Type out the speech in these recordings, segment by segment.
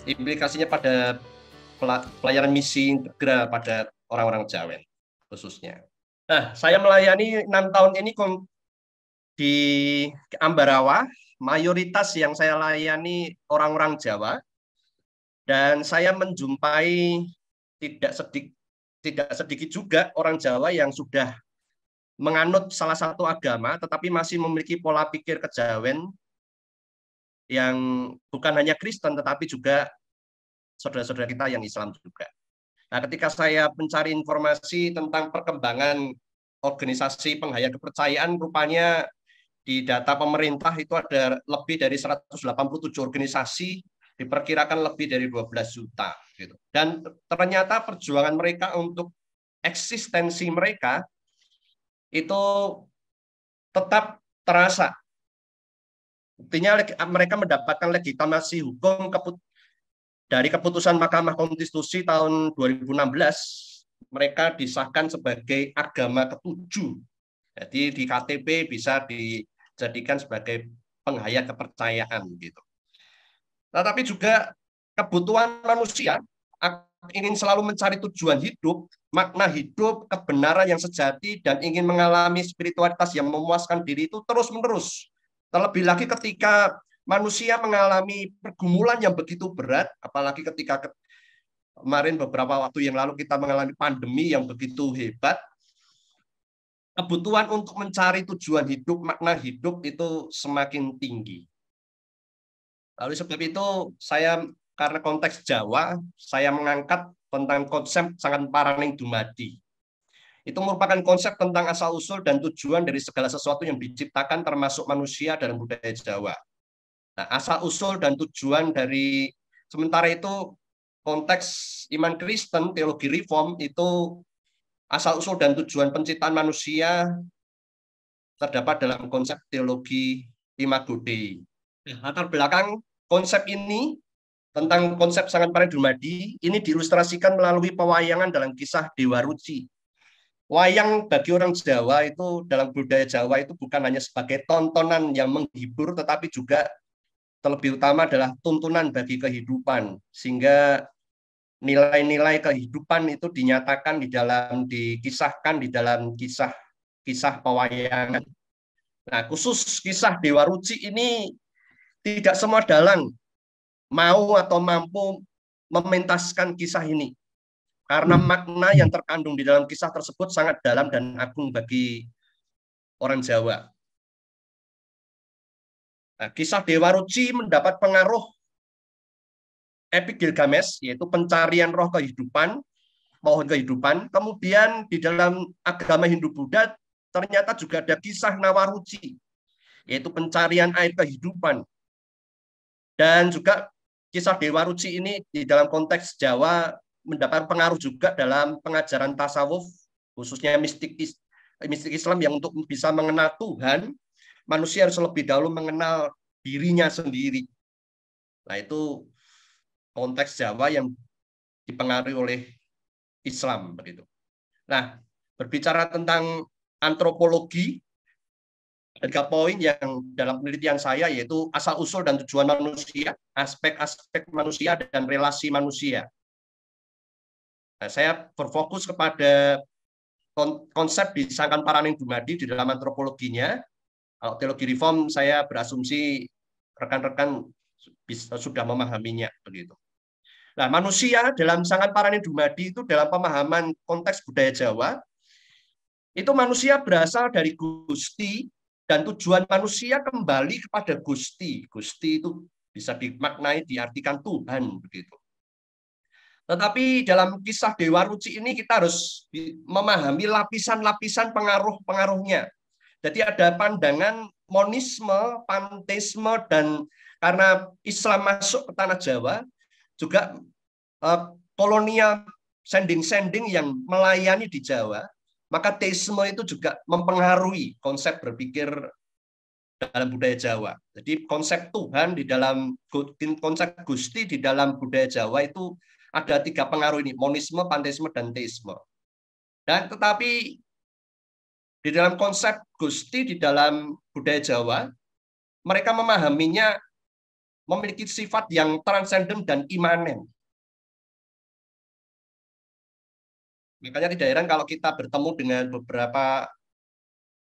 implikasinya pada pelayanan misi integral pada orang-orang Jawa khususnya. Nah, saya melayani 6 tahun ini di Ambarawa, mayoritas yang saya layani orang-orang Jawa, dan saya menjumpai tidak sedikit juga orang Jawa yang sudah menganut salah satu agama, tetapi masih memiliki pola pikir kejawen yang bukan hanya Kristen, tetapi juga saudara-saudara kita yang Islam juga. Nah, ketika saya mencari informasi tentang perkembangan organisasi penghayat kepercayaan, rupanya di data pemerintah itu ada lebih dari 187 organisasi, diperkirakan lebih dari 12 juta. Gitu. Dan ternyata perjuangan mereka untuk eksistensi mereka itu tetap terasa. Buktinya mereka mendapatkan legitimasi hukum dari keputusan Mahkamah Konstitusi tahun 2016, mereka disahkan sebagai agama ketujuh. Jadi di KTP bisa dijadikan sebagai penghayat kepercayaan gitu. Tetapi juga kebutuhan manusia ingin selalu mencari tujuan hidup, makna hidup, kebenaran yang sejati, dan ingin mengalami spiritualitas yang memuaskan diri itu terus-menerus. Terlebih lagi ketika manusia mengalami pergumulan yang begitu berat, apalagi ketika kemarin beberapa waktu yang lalu kita mengalami pandemi yang begitu hebat, kebutuhan untuk mencari tujuan hidup, makna hidup itu semakin tinggi. Lalu sebab itu saya karena konteks Jawa, saya mengangkat tentang konsep sangat paraning dumadi. Itu merupakan konsep tentang asal-usul dan tujuan dari segala sesuatu yang diciptakan termasuk manusia dalam budaya Jawa. Nah, asal-usul dan tujuan dari sementara itu konteks iman Kristen, teologi reform itu asal-usul dan tujuan penciptaan manusia terdapat dalam konsep teologi Imago Dei. Latar belakang konsep ini tentang konsep sangat paraning dumadi ini diilustrasikan melalui pewayangan dalam kisah Dewa Ruci. Wayang bagi orang Jawa itu dalam budaya Jawa itu bukan hanya sebagai tontonan yang menghibur, tetapi juga terlebih utama adalah tuntunan bagi kehidupan, sehingga nilai-nilai kehidupan itu dinyatakan dikisahkan di dalam kisah pewayangan. Nah, khusus kisah Dewa Ruci ini tidak semua dalang mau atau mampu mementaskan kisah ini. Karena makna yang terkandung di dalam kisah tersebut sangat dalam dan agung bagi orang Jawa. Nah, kisah Dewa Ruci mendapat pengaruh epik Gilgamesh, yaitu pencarian roh kehidupan, pohon kehidupan. Kemudian di dalam agama Hindu-Buddha ternyata juga ada kisah Nawaruci, yaitu pencarian air kehidupan. Dan juga kisah Dewa Ruci ini di dalam konteks Jawa mendapat pengaruh juga dalam pengajaran tasawuf, khususnya mistik Islam yang untuk bisa mengenal Tuhan, manusia harus lebih dahulu mengenal dirinya sendiri. Nah, itu konteks Jawa yang dipengaruhi oleh Islam begitu. Nah, berbicara tentang antropologi, ada 3 poin yang dalam penelitian saya yaitu asal-usul dan tujuan manusia, aspek-aspek manusia dan relasi manusia. Nah, saya berfokus kepada konsep disangkan paraning dumadi di dalam antropologinya. Kalau teologi reform saya berasumsi rekan-rekan sudah memahaminya begitu. Nah, manusia dalam sangat paraning dumadi itu dalam pemahaman konteks budaya Jawa itu manusia berasal dari Gusti dan tujuan manusia kembali kepada Gusti. Gusti itu bisa dimaknai diartikan Tuhan begitu. Tetapi dalam kisah Dewa Ruci ini kita harus memahami lapisan-lapisan pengaruh-pengaruhnya. Jadi ada pandangan monisme, panteisme, dan karena Islam masuk ke tanah Jawa, juga kolonial sending-sending yang melayani di Jawa, maka teisme itu juga mempengaruhi konsep berpikir dalam budaya Jawa. Jadi konsep Tuhan di dalam konsep Gusti di dalam budaya Jawa itu ada 3 pengaruh ini, monisme, panteisme, dan teisme. Dan tetapi di dalam konsep Gusti di dalam budaya Jawa, mereka memahaminya memiliki sifat yang transenden dan imanen. Makanya tidak heran kalau kita bertemu dengan beberapa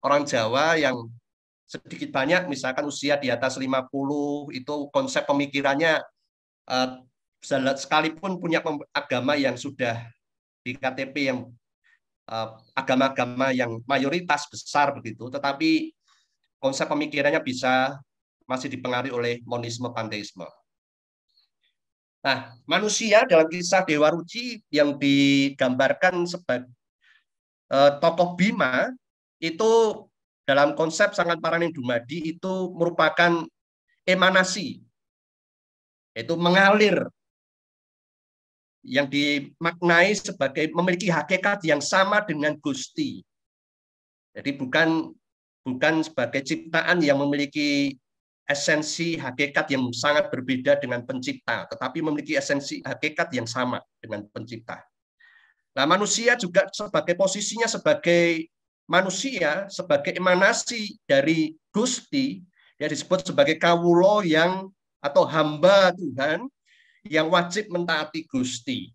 orang Jawa yang sedikit banyak, misalkan usia di atas 50, itu konsep pemikirannya eh, sekalipun punya agama yang sudah di KTP yang agama-agama yang mayoritas besar begitu, tetapi konsep pemikirannya bisa masih dipengaruhi oleh monisme panteisme. Nah, manusia dalam kisah Dewa Ruci yang digambarkan sebagai tokoh Bima itu dalam konsep Sangat Paraning Dumadi itu merupakan emanasi, yaitu mengalir, yang dimaknai sebagai memiliki hakikat yang sama dengan Gusti. Jadi bukan sebagai ciptaan yang memiliki esensi hakikat yang sangat berbeda dengan pencipta, tetapi memiliki esensi hakikat yang sama dengan pencipta. Nah, manusia juga sebagai posisinya sebagai manusia, sebagai emanasi dari Gusti, yang disebut sebagai kawulo yang atau hamba Tuhan yang wajib mentaati Gusti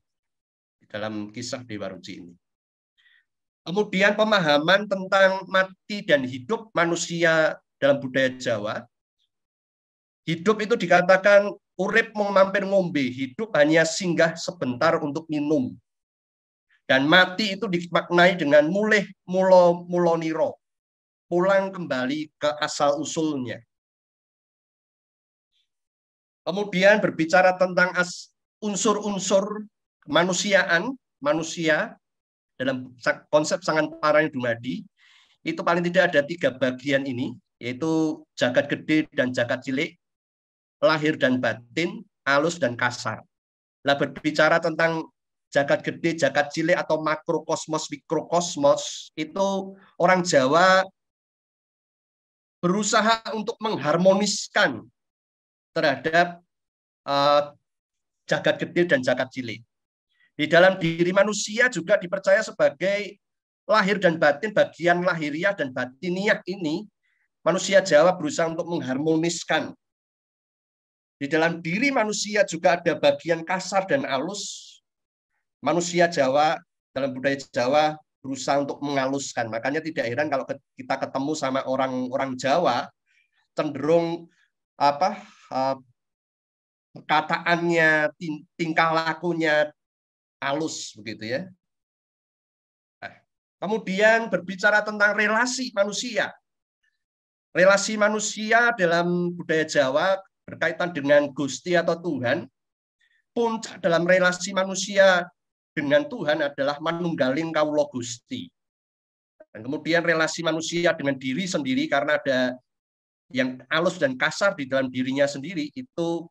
dalam kisah Dewa Ruci ini. Kemudian pemahaman tentang mati dan hidup manusia dalam budaya Jawa. Hidup itu dikatakan urip mung mampir ngombe, hidup hanya singgah sebentar untuk minum. Dan mati itu dimaknai dengan mulih muloniro, pulang kembali ke asal usulnya. Kemudian berbicara tentang unsur-unsur kemanusiaan, manusia dalam konsep Sangat Paraning Dumadi, itu paling tidak ada 3 bagian ini, yaitu jagat gede dan jagat cilik, lahir dan batin, halus dan kasar. Nah, berbicara tentang jagat gede, jagat cilik atau makrokosmos, mikrokosmos, itu orang Jawa berusaha untuk mengharmoniskan terhadap jagat gede dan jagat cilik. Di dalam diri manusia juga dipercaya sebagai lahir dan batin, bagian lahiriah dan batiniah ini, manusia Jawa berusaha untuk mengharmoniskan. Di dalam diri manusia juga ada bagian kasar dan halus. Manusia Jawa, dalam budaya Jawa, berusaha untuk mengaluskan. Makanya tidak heran kalau kita ketemu sama orang Jawa, cenderung perkataannya, tingkah lakunya halus begitu ya. Nah, kemudian berbicara tentang relasi manusia. Relasi manusia dalam budaya Jawa berkaitan dengan Gusti atau Tuhan. Puncak dalam relasi manusia dengan Tuhan adalah manunggaling kawula Gusti. Dan kemudian relasi manusia dengan diri sendiri, karena ada yang halus dan kasar di dalam dirinya sendiri, itu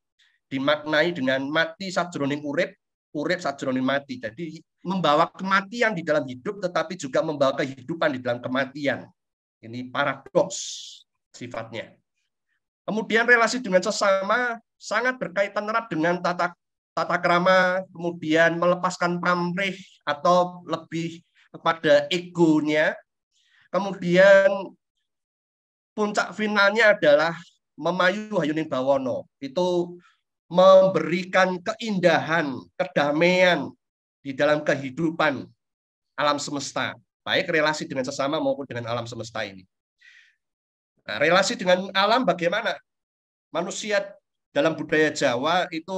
dimaknai dengan mati sajroning urip, urip sajroning mati. Jadi membawa kematian di dalam hidup, tetapi juga membawa kehidupan di dalam kematian. Ini paradoks sifatnya. Kemudian relasi dengan sesama sangat berkaitan erat dengan tata krama, kemudian melepaskan pamrih atau lebih kepada egonya. Kemudian puncak finalnya adalah memayu hayuning bawono. Itu memberikan keindahan, kedamaian di dalam kehidupan alam semesta, baik relasi dengan sesama maupun dengan alam semesta ini. Nah, relasi dengan alam bagaimana? Manusia dalam budaya Jawa itu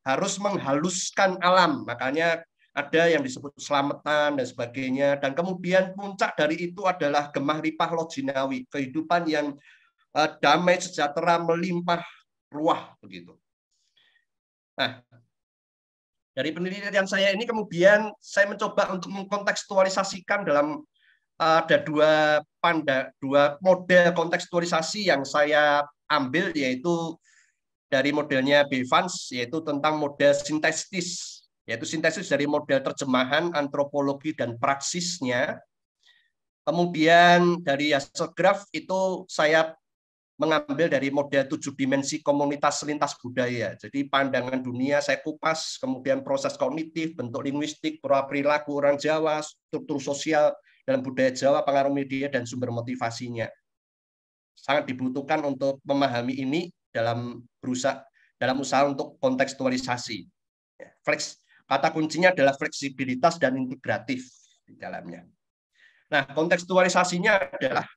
harus menghaluskan alam, makanya ada yang disebut selamatan dan sebagainya. Dan kemudian puncak dari itu adalah gemah ripah lojinawi, kehidupan yang damai, sejahtera, melimpah ruah begitu. Nah, dari penelitian saya ini kemudian saya mencoba untuk mengkontekstualisasikan dalam ada dua model kontekstualisasi yang saya ambil, yaitu dari modelnya Bevans, yaitu tentang model sintesis, yaitu sintesis dari model terjemahan, antropologi, dan praksisnya. Kemudian dari Hasselgraf itu saya mengambil dari model 7 dimensi komunitas lintas budaya. Jadi pandangan dunia saya kupas, kemudian proses kognitif, bentuk linguistik, perilaku orang Jawa, struktur sosial dalam budaya Jawa, pengaruh media, dan sumber motivasinya. Sangat dibutuhkan untuk memahami ini dalam berusaha dalam usaha untuk kontekstualisasi. Kata kuncinya adalah fleksibilitas dan integratif di dalamnya. Nah, kontekstualisasinya adalah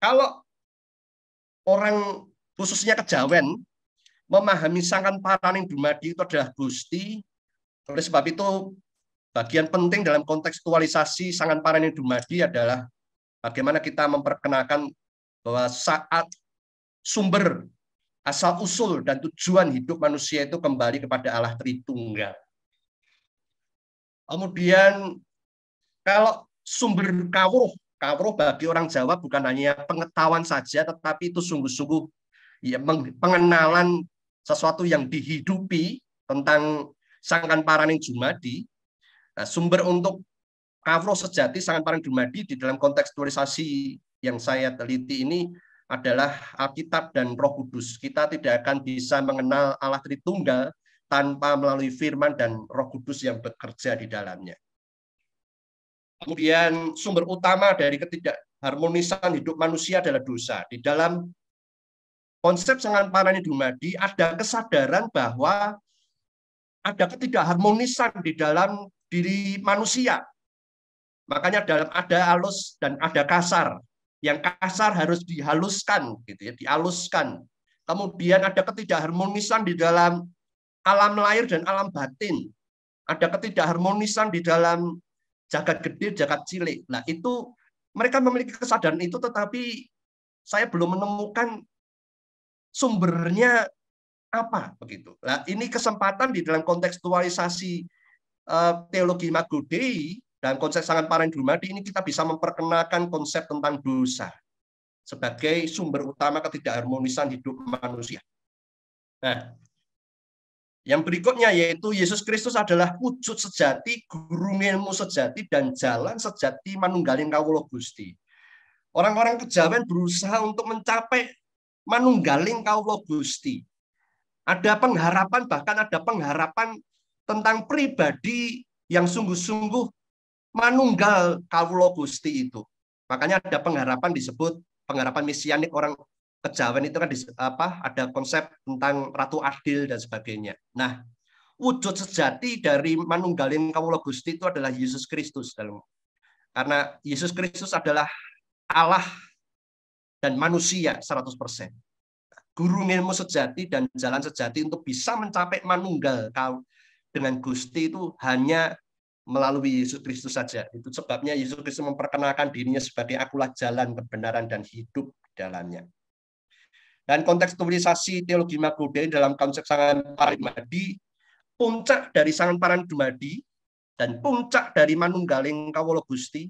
kalau orang khususnya kejawen memahami sangkan paraning dumadi itu adalah Gusti. Oleh sebab itu, bagian penting dalam kontekstualisasi sangkan paraning dumadi adalah bagaimana kita memperkenalkan bahwa saat sumber, asal-usul, dan tujuan hidup manusia itu kembali kepada Allah Tritunggal. Kemudian, kalau sumber kawruh bagi orang Jawa bukan hanya pengetahuan saja, tetapi itu sungguh-sungguh ya, pengenalan sesuatu yang dihidupi tentang sangkan paraning dumadi. Nah, sumber untuk kawruh sejati sangkan paraning dumadi di dalam kontekstualisasi yang saya teliti ini adalah Alkitab dan Roh Kudus. Kita tidak akan bisa mengenal Allah Tritunggal tanpa melalui firman dan Roh Kudus yang bekerja di dalamnya. Kemudian sumber utama dari ketidakharmonisan hidup manusia adalah dosa. Di dalam konsep sangkan paraning dumadi ada kesadaran bahwa ada ketidakharmonisan di dalam diri manusia. Makanya dalam ada halus dan ada kasar. Yang kasar harus dihaluskan, gitu ya, dihaluskan. Kemudian ada ketidakharmonisan di dalam alam lahir dan alam batin. Ada ketidakharmonisan di dalam jagat gede, jagat cilik. Nah, itu mereka memiliki kesadaran itu, tetapi saya belum menemukan sumbernya apa begitu. Nah, ini kesempatan di dalam kontekstualisasi teologi Imago Dei dan konsep sangkan paraning dumadi ini kita bisa memperkenalkan konsep tentang dosa sebagai sumber utama ketidakharmonisan hidup manusia. Nah, yang berikutnya yaitu Yesus Kristus adalah wujud sejati, guru ilmu sejati, dan jalan sejati manunggaling kawula Gusti. Orang-orang kejawen berusaha untuk mencapai manunggaling kawula Gusti. Ada pengharapan, bahkan ada pengharapan tentang pribadi yang sungguh-sungguh manunggal kawula Gusti itu. Makanya ada pengharapan disebut pengharapan mesianik orang kejawen itu kan ada konsep tentang Ratu Adil dan sebagainya. Nah, wujud sejati dari manunggaling kawula Gusti itu adalah Yesus Kristus. Karena Yesus Kristus adalah Allah dan manusia 100%. Guru ilmu sejati dan jalan sejati untuk bisa mencapai manunggal dengan Gusti itu hanya melalui Yesus Kristus saja. Itu sebabnya Yesus Kristus memperkenalkan dirinya sebagai akulah jalan, kebenaran, dan hidup di dalamnya. Dan kontekstualisasi teologi Imago Dei dalam konsep sangkan paraning dumadi, puncak dari sangkan paraning dumadi dan puncak dari manunggaling kawula Gusti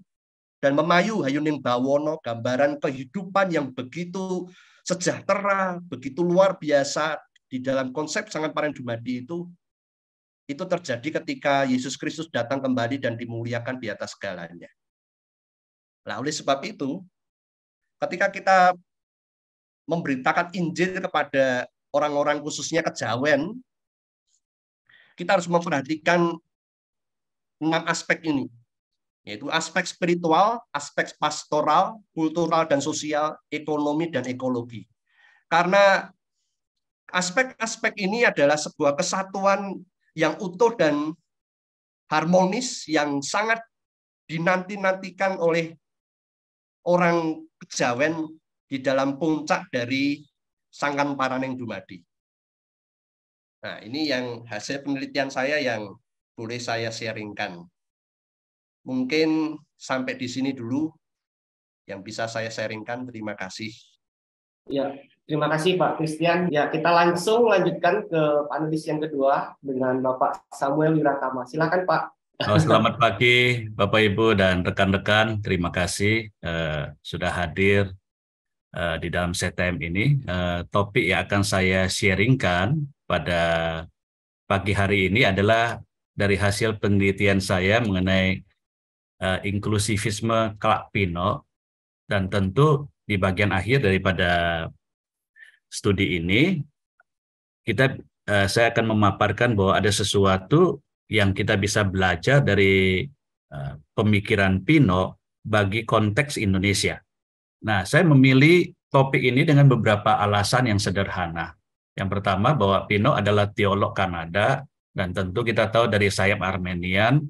dan memayu hayuning bawono, gambaran kehidupan yang begitu sejahtera, begitu luar biasa di dalam konsep sangkan paraning dumadi itu terjadi ketika Yesus Kristus datang kembali dan dimuliakan di atas segalanya. Nah, oleh sebab itu, ketika kita memberitakan Injil kepada orang-orang khususnya kejawen, kita harus memperhatikan 6 aspek ini, yaitu aspek spiritual, aspek pastoral, kultural dan sosial, ekonomi dan ekologi. Karena aspek-aspek ini adalah sebuah kesatuan yang utuh dan harmonis yang sangat dinanti-nantikan oleh orang kejawen di dalam puncak dari sangkan paraning dumadi. Nah, ini yang hasil penelitian saya yang boleh saya sharingkan. Mungkin sampai di sini dulu yang bisa saya sharingkan. Terima kasih. Ya, terima kasih Pak Christian. Ya, kita langsung lanjutkan ke panelis yang kedua dengan Bapak Samuel Wiratama. Silakan Pak. Selamat pagi Bapak Ibu dan rekan-rekan. Terima kasih sudah hadir di dalam CTM ini. Topik yang akan saya sharingkan pada pagi hari ini adalah dari hasil penelitian saya mengenai inklusivisme Clark Pinnock, dan tentu di bagian akhir daripada studi ini saya akan memaparkan bahwa ada sesuatu yang kita bisa belajar dari pemikiran Pinnock bagi konteks Indonesia. Nah, saya memilih topik ini dengan beberapa alasan yang sederhana. Yang pertama bahwa Pino adalah teolog Kanada, dan tentu kita tahu dari sayap Armenian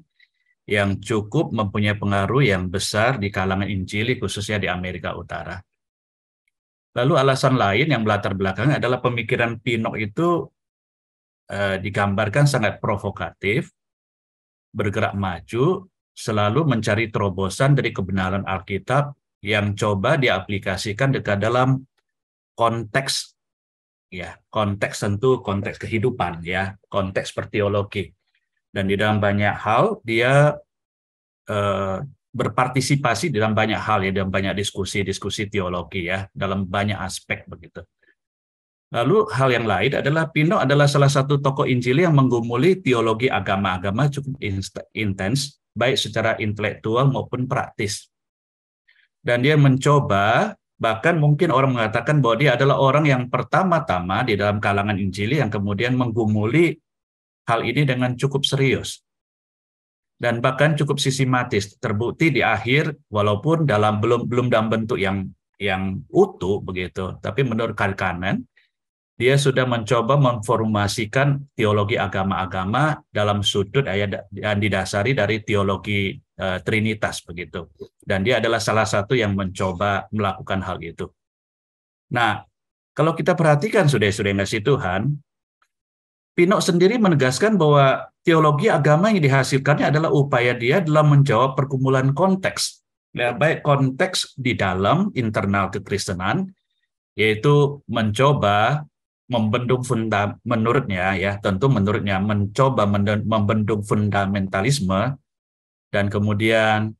yang cukup mempunyai pengaruh yang besar di kalangan Injili, khususnya di Amerika Utara. Lalu alasan lain yang melatar belakangnya adalah pemikiran Pino itu digambarkan sangat provokatif, bergerak maju, selalu mencari terobosan dari kebenaran Alkitab yang coba diaplikasikan dekat dalam konteks, ya, konteks tentu konteks kehidupan, ya, konteks berteologi. Dan di dalam banyak hal dia berpartisipasi dalam banyak hal, ya, dalam banyak diskusi teologi, ya, dalam banyak aspek begitu. Lalu hal yang lain adalah Pino adalah salah satu tokoh Injili yang menggumuli teologi agama-agama cukup intens, baik secara intelektual maupun praktis. Dan dia mencoba, bahkan mungkin orang mengatakan bahwa dia adalah orang yang pertama-tama di dalam kalangan Injili yang kemudian menggumuli hal ini dengan cukup serius. Dan bahkan cukup sistematis, terbukti di akhir, walaupun belum dalam bentuk yang utuh begitu, tapi menurut Kalkanen, dia sudah mencoba memformasikan teologi agama-agama dalam sudut yang didasari dari teologi Trinitas begitu. Dan dia adalah salah satu yang mencoba melakukan hal itu. Nah, kalau kita perhatikan saudara-saudara yang kasih Tuhan, Pino sendiri menegaskan bahwa teologi agama yang dihasilkannya adalah upaya dia dalam menjawab pergumulan konteks, ya, baik konteks di dalam internal kekristenan, yaitu mencoba membendung menurutnya, ya, tentu menurutnya mencoba membendung fundamentalisme dan kemudian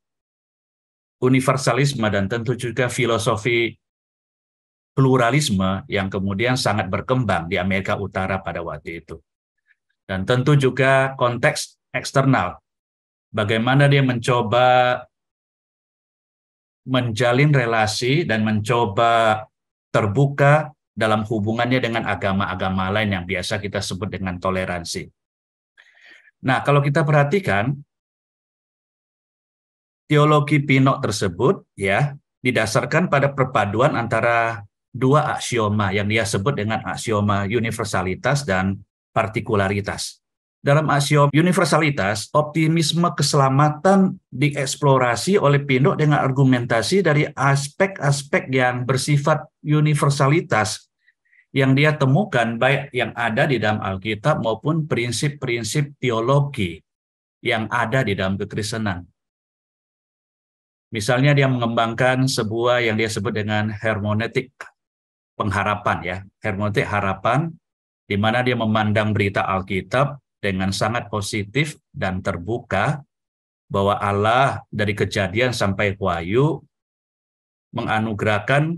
universalisme dan tentu juga filosofi pluralisme yang kemudian sangat berkembang di Amerika Utara pada waktu itu. Dan tentu juga konteks eksternal. Bagaimana dia mencoba menjalin relasi dan mencoba terbuka dalam hubungannya dengan agama-agama lain yang biasa kita sebut dengan toleransi. Nah, kalau kita perhatikan, teologi Pino tersebut, ya, didasarkan pada perpaduan antara dua aksioma yang dia sebut dengan aksioma universalitas dan partikularitas. Dalam aksioma universalitas, optimisme keselamatan dieksplorasi oleh Pino dengan argumentasi dari aspek-aspek yang bersifat universalitas yang dia temukan baik yang ada di dalam Alkitab maupun prinsip-prinsip teologi yang ada di dalam kekristenan. Misalnya dia mengembangkan sebuah yang dia sebut dengan hermeneutik pengharapan, ya, hermeneutik harapan, di mana dia memandang berita Alkitab dengan sangat positif dan terbuka bahwa Allah dari Kejadian sampai Wahyu menganugerahkan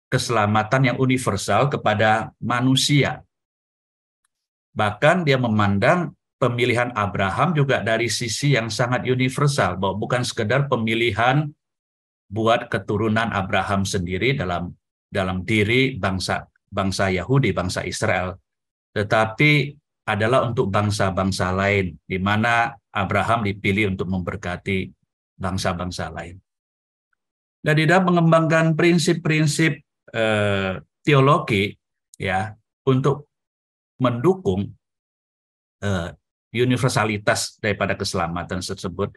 keselamatan yang universal kepada manusia. Bahkan dia memandang pemilihan Abraham juga dari sisi yang sangat universal, bahwa bukan sekedar pemilihan buat keturunan Abraham sendiri dalam diri bangsa Yahudi, bangsa Israel, tetapi adalah untuk bangsa-bangsa lain, di mana Abraham dipilih untuk memberkati bangsa-bangsa lain. Dan di dalam mengembangkan prinsip-prinsip teologi, ya, untuk mendukung universalitas daripada keselamatan tersebut,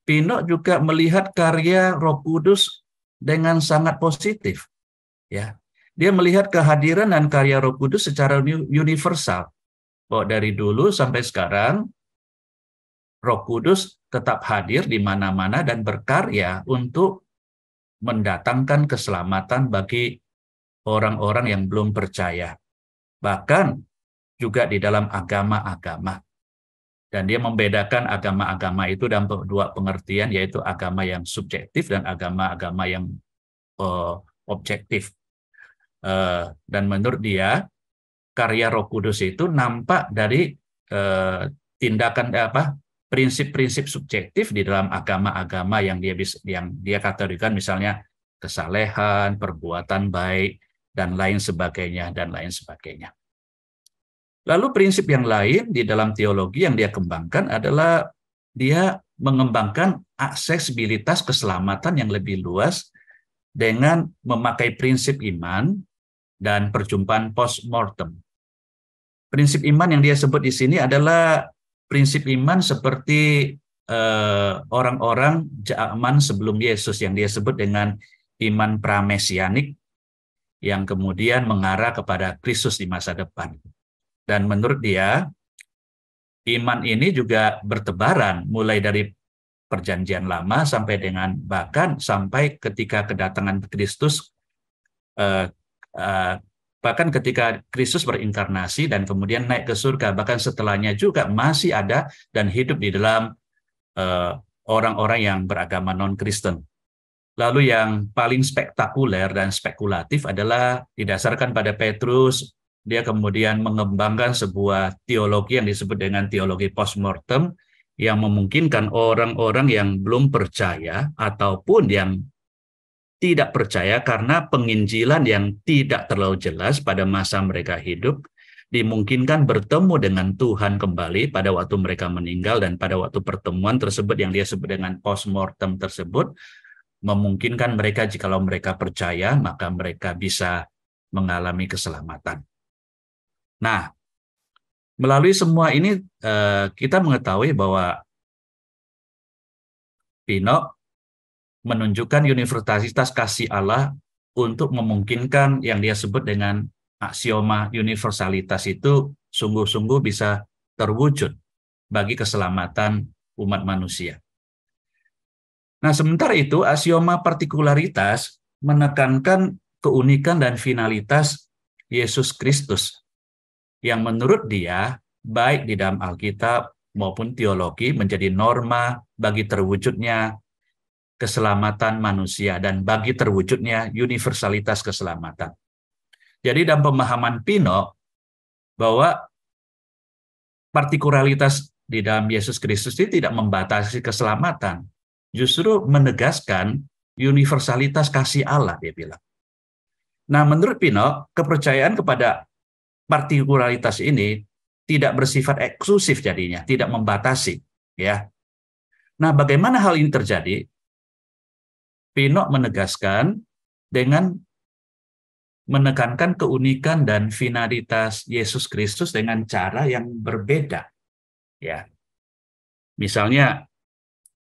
Pino juga melihat karya Roh Kudus dengan sangat positif, ya. Dia melihat kehadiran dan karya Roh Kudus secara universal. Bahwa dari dulu sampai sekarang, Roh Kudus tetap hadir di mana-mana dan berkarya untuk mendatangkan keselamatan bagi orang-orang yang belum percaya. Bahkan juga di dalam agama-agama. Dan dia membedakan agama-agama itu dalam dua pengertian, yaitu agama yang subjektif dan agama-agama yang objektif. Dan menurut dia, karya Roh Kudus itu nampak dari tindakan prinsip-prinsip subjektif di dalam agama-agama yang dia kategorikan, misalnya kesalehan, perbuatan baik, dan lain sebagainya, dan lain sebagainya. Lalu prinsip yang lain di dalam teologi yang dia kembangkan adalah dia mengembangkan aksesibilitas keselamatan yang lebih luas dengan memakai prinsip iman dan perjumpaan post-mortem. prinsip iman yang dia sebut di sini adalah prinsip iman seperti orang-orang zaman sebelum Yesus yang dia sebut dengan iman pramesianik yang kemudian mengarah kepada Kristus di masa depan. Dan menurut dia, iman ini juga bertebaran mulai dari Perjanjian Lama sampai dengan bahkan sampai ketika kedatangan Kristus, bahkan ketika Kristus berinkarnasi dan kemudian naik ke surga, bahkan setelahnya juga masih ada dan hidup di dalam orang-orang yang beragama non-Kristen. Lalu yang paling spektakuler dan spekulatif adalah didasarkan pada Petrus. Dia kemudian mengembangkan sebuah teologi yang disebut dengan teologi postmortem yang memungkinkan orang-orang yang belum percaya ataupun yang tidak percaya karena penginjilan yang tidak terlalu jelas pada masa mereka hidup, dimungkinkan bertemu dengan Tuhan kembali pada waktu mereka meninggal, dan pada waktu pertemuan tersebut yang dia sebut dengan postmortem tersebut, memungkinkan mereka jikalau mereka percaya, maka mereka bisa mengalami keselamatan. Nah, melalui semua ini kita mengetahui bahwa Pinok menunjukkan universalitas kasih Allah untuk memungkinkan yang dia sebut dengan aksioma universalitas itu sungguh-sungguh bisa terwujud bagi keselamatan umat manusia. Nah, sementara itu aksioma partikularitas menekankan keunikan dan finalitas Yesus Kristus yang menurut dia baik di dalam Alkitab maupun teologi menjadi norma bagi terwujudnya keselamatan manusia dan bagi terwujudnya universalitas keselamatan. Jadi dalam pemahaman Pinok bahwa partikularitas di dalam Yesus Kristus itu tidak membatasi keselamatan, justru menegaskan universalitas kasih Allah, dia bilang. Nah, menurut Pinok, kepercayaan kepada partikularitas ini tidak bersifat eksklusif jadinya, tidak membatasi, ya. Nah, bagaimana hal ini terjadi? Pinok menegaskan dengan menekankan keunikan dan finalitas Yesus Kristus dengan cara yang berbeda. Ya. Misalnya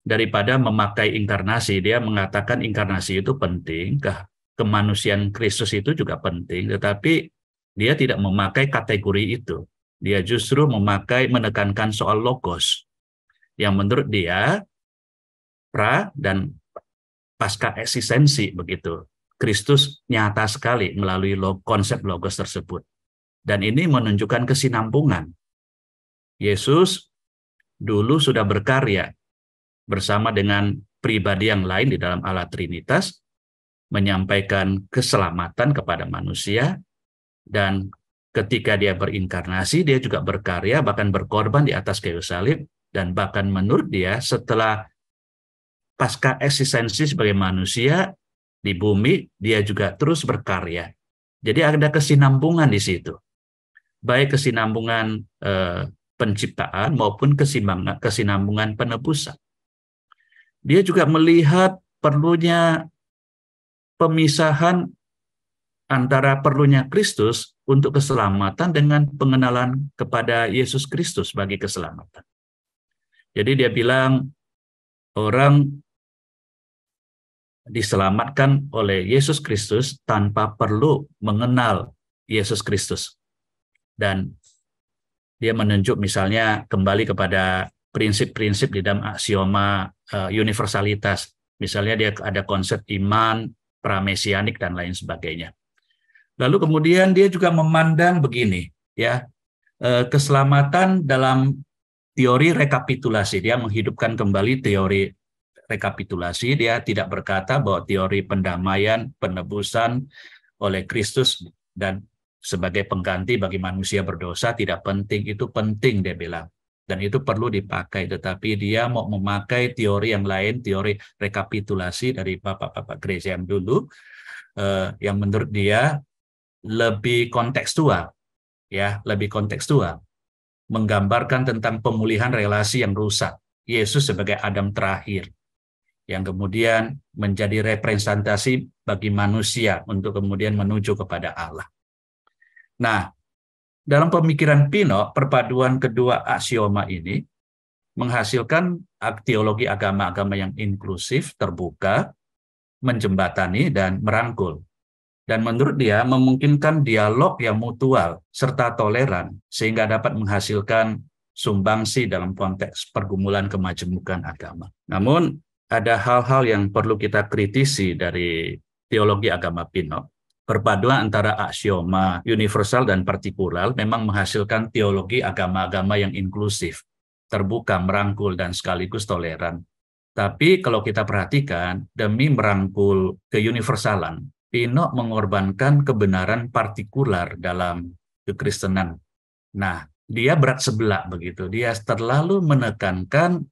daripada memakai inkarnasi, dia mengatakan inkarnasi itu penting, kemanusiaan Kristus itu juga penting, tetapi dia tidak memakai kategori itu. Dia justru menekankan soal logos, yang menurut dia pra dan pasca eksistensi begitu. Kristus nyata sekali melalui konsep logos tersebut. Dan ini menunjukkan kesinambungan. Yesus dulu sudah berkarya bersama dengan pribadi yang lain di dalam Allah Trinitas, menyampaikan keselamatan kepada manusia, dan ketika dia berinkarnasi, dia juga berkarya, bahkan berkorban di atas kayu salib, dan bahkan menurut dia setelah pasca eksistensi sebagai manusia di bumi, dia juga terus berkarya. Jadi ada kesinambungan di situ. Baik kesinambungan penciptaan maupun kesinambungan penebusan. Dia juga melihat perlunya pemisahan antara perlunya Kristus untuk keselamatan dengan pengenalan kepada Yesus Kristus bagi keselamatan. Jadi dia bilang orang diselamatkan oleh Yesus Kristus tanpa perlu mengenal Yesus Kristus. Dan dia menunjuk misalnya kembali kepada prinsip-prinsip di dalam aksioma universalitas. Misalnya dia ada konsep iman, pramesianik, dan lain sebagainya. Lalu kemudian dia juga memandang begini, ya, keselamatan dalam teori rekapitulasi. Dia menghidupkan kembali teori rekapitulasi. Dia tidak berkata bahwa teori pendamaian, penebusan oleh Kristus dan sebagai pengganti bagi manusia berdosa tidak penting. Itu penting, dia bilang. Dan itu perlu dipakai. Tetapi dia mau memakai teori yang lain, teori rekapitulasi dari bapak-bapak gereja yang dulu, yang menurut dia lebih kontekstual, ya, lebih kontekstual, menggambarkan tentang pemulihan relasi yang rusak. Yesus sebagai Adam terakhir, yang kemudian menjadi representasi bagi manusia untuk kemudian menuju kepada Allah. Nah, dalam pemikiran Pinok, perpaduan kedua aksioma ini menghasilkan teologi agama-agama yang inklusif, terbuka, menjembatani, dan merangkul. Dan menurut dia memungkinkan dialog yang mutual serta toleran sehingga dapat menghasilkan sumbangsi dalam konteks pergumulan kemajemukan agama. Namun ada hal-hal yang perlu kita kritisi dari teologi agama Pinok. Perpaduan antara aksioma universal dan partikular memang menghasilkan teologi agama-agama yang inklusif, terbuka, merangkul, dan sekaligus toleran. Tapi kalau kita perhatikan, demi merangkul keuniversalan, Pinok mengorbankan kebenaran partikular dalam kekristenan. Nah, dia berat sebelah begitu. Dia terlalu menekankan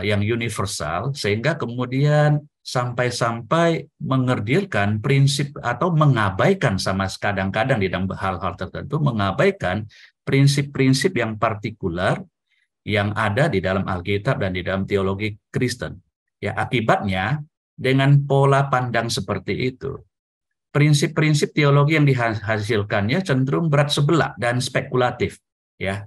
yang universal sehingga kemudian sampai-sampai mengerdilkan prinsip atau mengabaikan sama kadang-kadang di dalam hal-hal tertentu mengabaikan prinsip-prinsip yang partikular yang ada di dalam Alkitab dan di dalam teologi Kristen. Ya, akibatnya dengan pola pandang seperti itu, prinsip-prinsip teologi yang dihasilkannya cenderung berat sebelah dan spekulatif. Ya,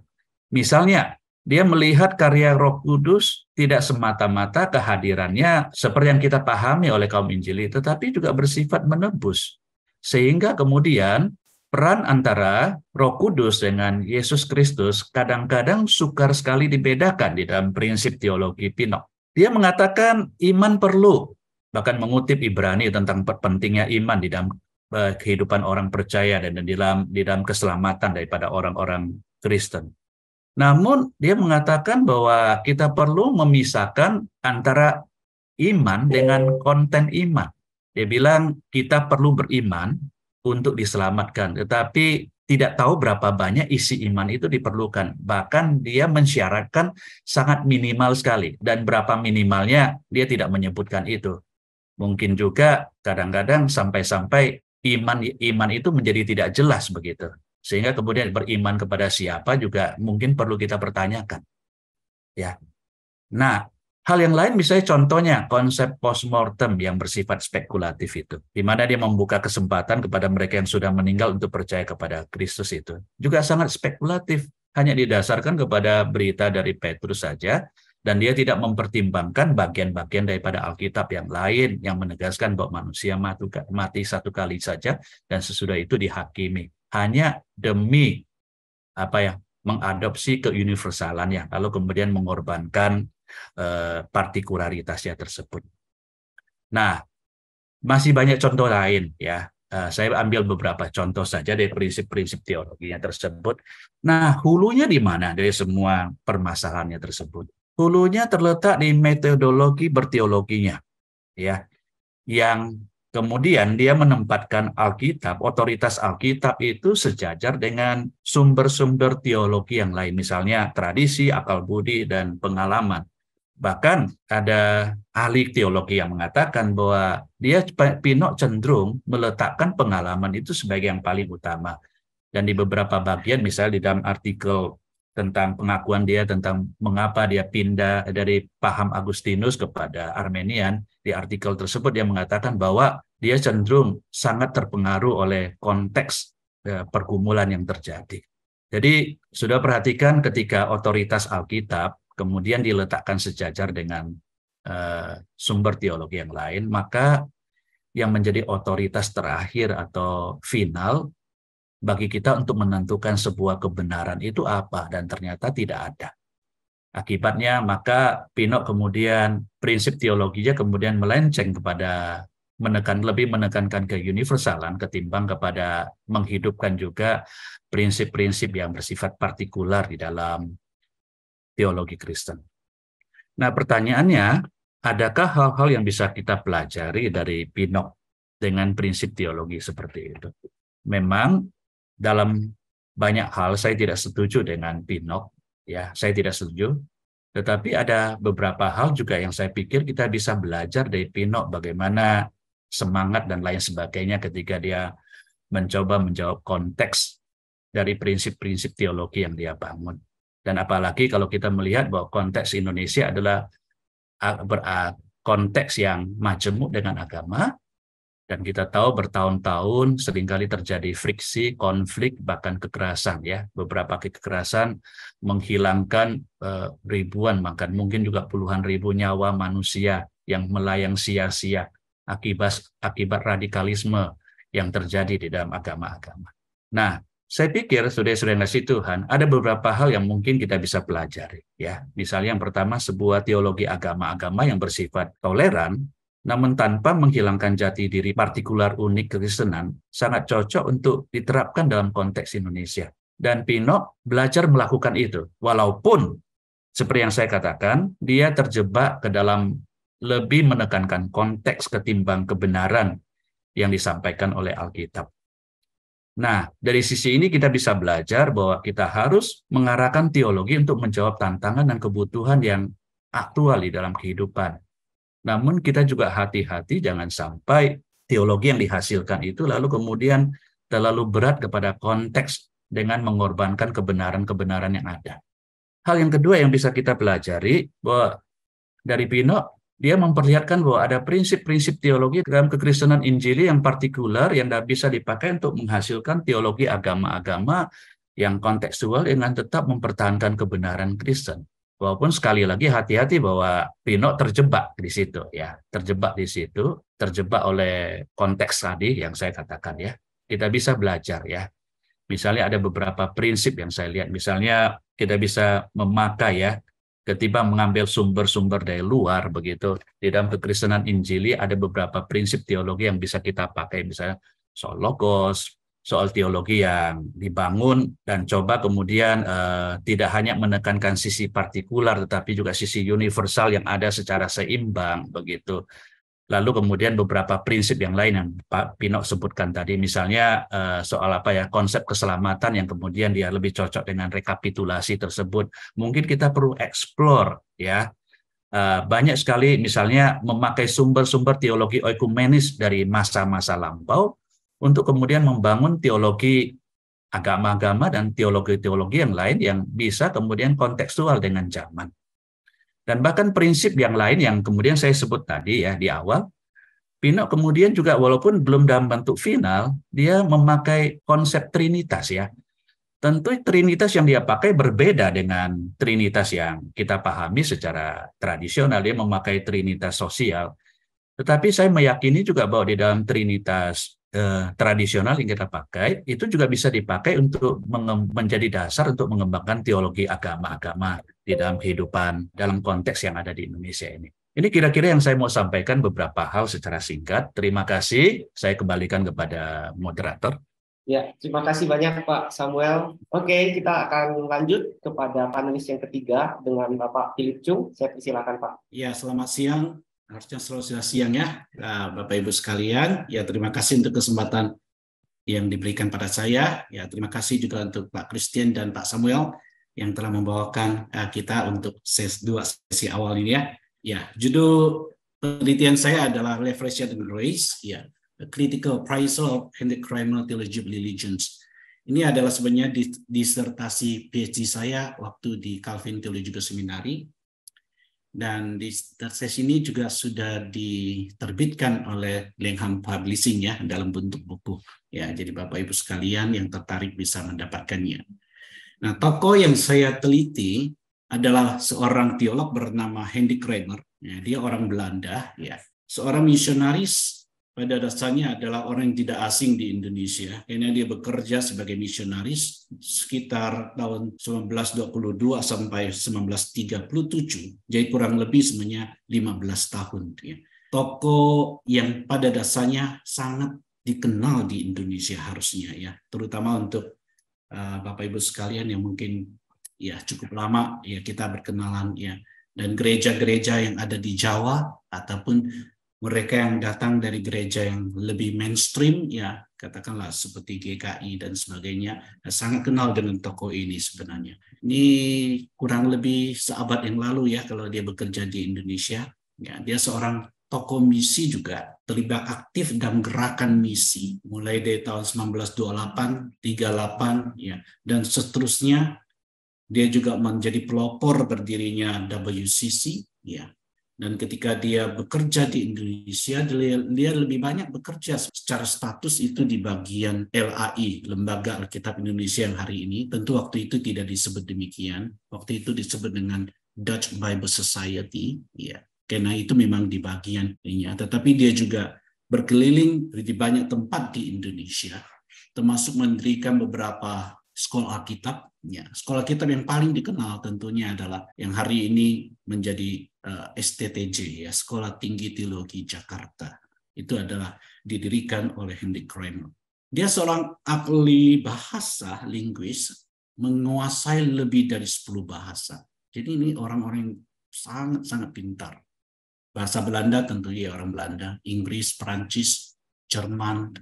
misalnya dia melihat karya Roh Kudus tidak semata-mata kehadirannya seperti yang kita pahami oleh kaum Injili, tetapi juga bersifat menebus. Sehingga kemudian peran antara Roh Kudus dengan Yesus Kristus kadang-kadang sukar sekali dibedakan di dalam prinsip teologi Pinok. Dia mengatakan iman perlu, bahkan mengutip Ibrani tentang pentingnya iman di dalam kehidupan orang percaya dan di dalam keselamatan daripada orang-orang Kristen. Namun dia mengatakan bahwa kita perlu memisahkan antara iman dengan konten iman. Dia bilang kita perlu beriman untuk diselamatkan, tetapi tidak tahu berapa banyak isi iman itu diperlukan. Bahkan dia mensyaratkan sangat minimal sekali, dan berapa minimalnya dia tidak menyebutkan itu. Mungkin juga kadang-kadang sampai-sampai iman itu menjadi tidak jelas begitu. Sehingga kemudian beriman kepada siapa juga mungkin perlu kita pertanyakan. Ya. Nah, hal yang lain misalnya contohnya konsep postmortem yang bersifat spekulatif itu, di mana dia membuka kesempatan kepada mereka yang sudah meninggal untuk percaya kepada Kristus itu. Juga sangat spekulatif, hanya didasarkan kepada berita dari Petrus saja, dan dia tidak mempertimbangkan bagian-bagian daripada Alkitab yang lain yang menegaskan bahwa manusia mati satu kali saja dan sesudah itu dihakimi. Hanya demi mengadopsi keuniversalannya, lalu kemudian mengorbankan partikularitasnya tersebut. Nah, masih banyak contoh lain ya. Saya ambil beberapa contoh saja dari prinsip-prinsip teologinya tersebut. Nah, hulunya di mana dari semua permasalahannya tersebut? Hulunya terletak di metodologi berteologinya, ya, yang kemudian dia menempatkan Alkitab, otoritas Alkitab itu sejajar dengan sumber-sumber teologi yang lain, misalnya tradisi, akal budi, dan pengalaman. Bahkan ada ahli teologi yang mengatakan bahwa Pinok cenderung meletakkan pengalaman itu sebagai yang paling utama. Dan di beberapa bagian, misalnya di dalam artikel tentang pengakuan dia tentang mengapa dia pindah dari paham Agustinus kepada Armenian, di artikel tersebut dia mengatakan bahwa dia cenderung sangat terpengaruh oleh konteks pergumulan yang terjadi. Jadi sudah perhatikan ketika otoritas Alkitab kemudian diletakkan sejajar dengan sumber teologi yang lain, maka yang menjadi otoritas terakhir atau final bagi kita untuk menentukan sebuah kebenaran itu apa, dan ternyata tidak ada. Akibatnya maka Pinok kemudian prinsip teologinya kemudian melenceng kepada lebih menekankan keuniversalan ketimbang kepada menghidupkan juga prinsip-prinsip yang bersifat partikular di dalam teologi Kristen. Nah, pertanyaannya, adakah hal-hal yang bisa kita pelajari dari Pinok dengan prinsip teologi seperti itu? Memang dalam banyak hal saya tidak setuju dengan Pinok, ya, saya tidak setuju. Tetapi ada beberapa hal juga yang saya pikir kita bisa belajar dari Pinok, bagaimana semangat dan lain sebagainya ketika dia mencoba menjawab konteks dari prinsip-prinsip teologi yang dia bangun. Dan apalagi kalau kita melihat bahwa konteks Indonesia adalah konteks yang majemuk dengan agama, Dan kita tahu bertahun-tahun seringkali terjadi friksi, konflik, bahkan kekerasan ya. Beberapa kekerasan menghilangkan ribuan, bahkan mungkin juga puluhan ribu nyawa manusia yang melayang sia-sia akibat radikalisme yang terjadi di dalam agama-agama. Nah, saya pikir saudara-saudara yang kasih Tuhan, ada beberapa hal yang mungkin kita bisa pelajari ya. Misalnya yang pertama, sebuah teologi agama-agama yang bersifat toleran namun tanpa menghilangkan jati diri partikular unik kekristenan, sangat cocok untuk diterapkan dalam konteks Indonesia. Dan Pinok belajar melakukan itu, walaupun seperti yang saya katakan, dia terjebak ke dalam lebih menekankan konteks ketimbang kebenaran yang disampaikan oleh Alkitab. Nah, dari sisi ini kita bisa belajar bahwa kita harus mengarahkan teologi untuk menjawab tantangan dan kebutuhan yang aktual di dalam kehidupan. Namun kita juga hati-hati jangan sampai teologi yang dihasilkan itu lalu kemudian terlalu berat kepada konteks dengan mengorbankan kebenaran-kebenaran yang ada. Hal yang kedua yang bisa kita pelajari bahwa dari Pinok, dia memperlihatkan bahwa ada prinsip-prinsip teologi dalam kekristenan Injili yang partikular yang tidak bisa dipakai untuk menghasilkan teologi agama-agama yang kontekstual dengan tetap mempertahankan kebenaran Kristen. Walaupun sekali lagi hati-hati bahwa Pinok terjebak di situ ya, terjebak oleh konteks tadi yang saya katakan ya. Kita bisa belajar ya. Misalnya ada beberapa prinsip yang saya lihat, misalnya kita bisa memakai ya, ketimbang mengambil sumber-sumber dari luar begitu. Di dalam kekristenan Injili ada beberapa prinsip teologi yang bisa kita pakai, misalnya soal logos, soal teologi yang dibangun dan coba kemudian tidak hanya menekankan sisi partikular tetapi juga sisi universal yang ada secara seimbang begitu. Lalu kemudian beberapa prinsip yang lain yang Pak Pinok sebutkan tadi, misalnya soal konsep keselamatan yang kemudian dia lebih cocok dengan rekapitulasi tersebut. Mungkin kita perlu explore ya. Banyak sekali misalnya memakai sumber-sumber teologi oikumenis dari masa-masa lampau untuk kemudian membangun teologi agama-agama dan teologi-teologi yang lain yang bisa kemudian kontekstual dengan zaman. Dan bahkan prinsip yang lain yang kemudian saya sebut tadi ya di awal, Pinok kemudian juga walaupun belum dalam bentuk final, dia memakai konsep trinitas ya. Tentu trinitas yang dia pakai berbeda dengan trinitas yang kita pahami secara tradisional, dia memakai trinitas sosial. Tetapi saya meyakini juga bahwa di dalam trinitas tradisional yang kita pakai, itu juga bisa dipakai untuk menjadi dasar untuk mengembangkan teologi agama-agama di dalam kehidupan, dalam konteks yang ada di Indonesia ini. Ini kira-kira yang saya mau sampaikan beberapa hal secara singkat. Terima kasih, saya kembalikan kepada moderator. Ya, terima kasih banyak Pak Samuel. Oke, kita akan lanjut kepada panelis yang ketiga dengan Bapak Philip Chung. Saya persilakan Pak. Ya, selamat siang. Harusnya selalu sudah siang ya, Bapak Ibu sekalian. Ya, terima kasih untuk kesempatan yang diberikan pada saya. Ya, terima kasih juga untuk Pak Christian dan Pak Samuel yang telah membawakan kita untuk dua sesi awal ini ya. Ya, judul penelitian saya adalah Revelation and Grace. Ya, A Critical Appraisal of Endocriminal Theology of Religions. Ini adalah sebenarnya disertasi PhD saya waktu di Calvin Theological Seminary. Dan di sesi ini juga sudah diterbitkan oleh Langham Publishing ya dalam bentuk buku ya, jadi Bapak Ibu sekalian yang tertarik bisa mendapatkannya. Nah, tokoh yang saya teliti adalah seorang teolog bernama Henry Kramer ya, dia orang Belanda ya, seorang misionaris. Pada dasarnya adalah orang yang tidak asing di Indonesia, karena dia bekerja sebagai misionaris sekitar tahun 1922 sampai 1937, jadi kurang lebih sebenarnya 15 tahun. Ya. Tokoh yang pada dasarnya sangat dikenal di Indonesia harusnya ya, terutama untuk Bapak Ibu sekalian yang mungkin ya cukup lama ya kita berkenalan ya, dan gereja-gereja yang ada di Jawa ataupun mereka yang datang dari gereja yang lebih mainstream, ya katakanlah seperti GKI dan sebagainya, sangat kenal dengan tokoh ini sebenarnya. Ini kurang lebih seabad yang lalu ya kalau dia bekerja di Indonesia. Ya, dia seorang tokoh misi juga, terlibat aktif dalam gerakan misi, mulai dari tahun 1928, 38, ya, dan seterusnya. Dia juga menjadi pelopor berdirinya WCC, ya. Dan ketika dia bekerja di Indonesia, dia lebih banyak bekerja secara status itu di bagian LAI, Lembaga Alkitab Indonesia yang hari ini. Tentu waktu itu tidak disebut demikian. Waktu itu disebut dengan Dutch Bible Society, ya. Karena itu memang di bagian ini. Tetapi dia juga berkeliling di banyak tempat di Indonesia, termasuk mendirikan beberapa sekolah Alkitab. Ya, sekolah Alkitab yang paling dikenal tentunya adalah yang hari ini menjadi STTJ, ya, Sekolah Tinggi Teologi Jakarta. Itu adalah didirikan oleh Hendrik Kramer. Dia seorang ahli bahasa, linguis, menguasai lebih dari 10 bahasa. Jadi ini orang-orang yang sangat-sangat pintar. Bahasa Belanda tentunya orang Belanda, Inggris, Perancis, Jerman.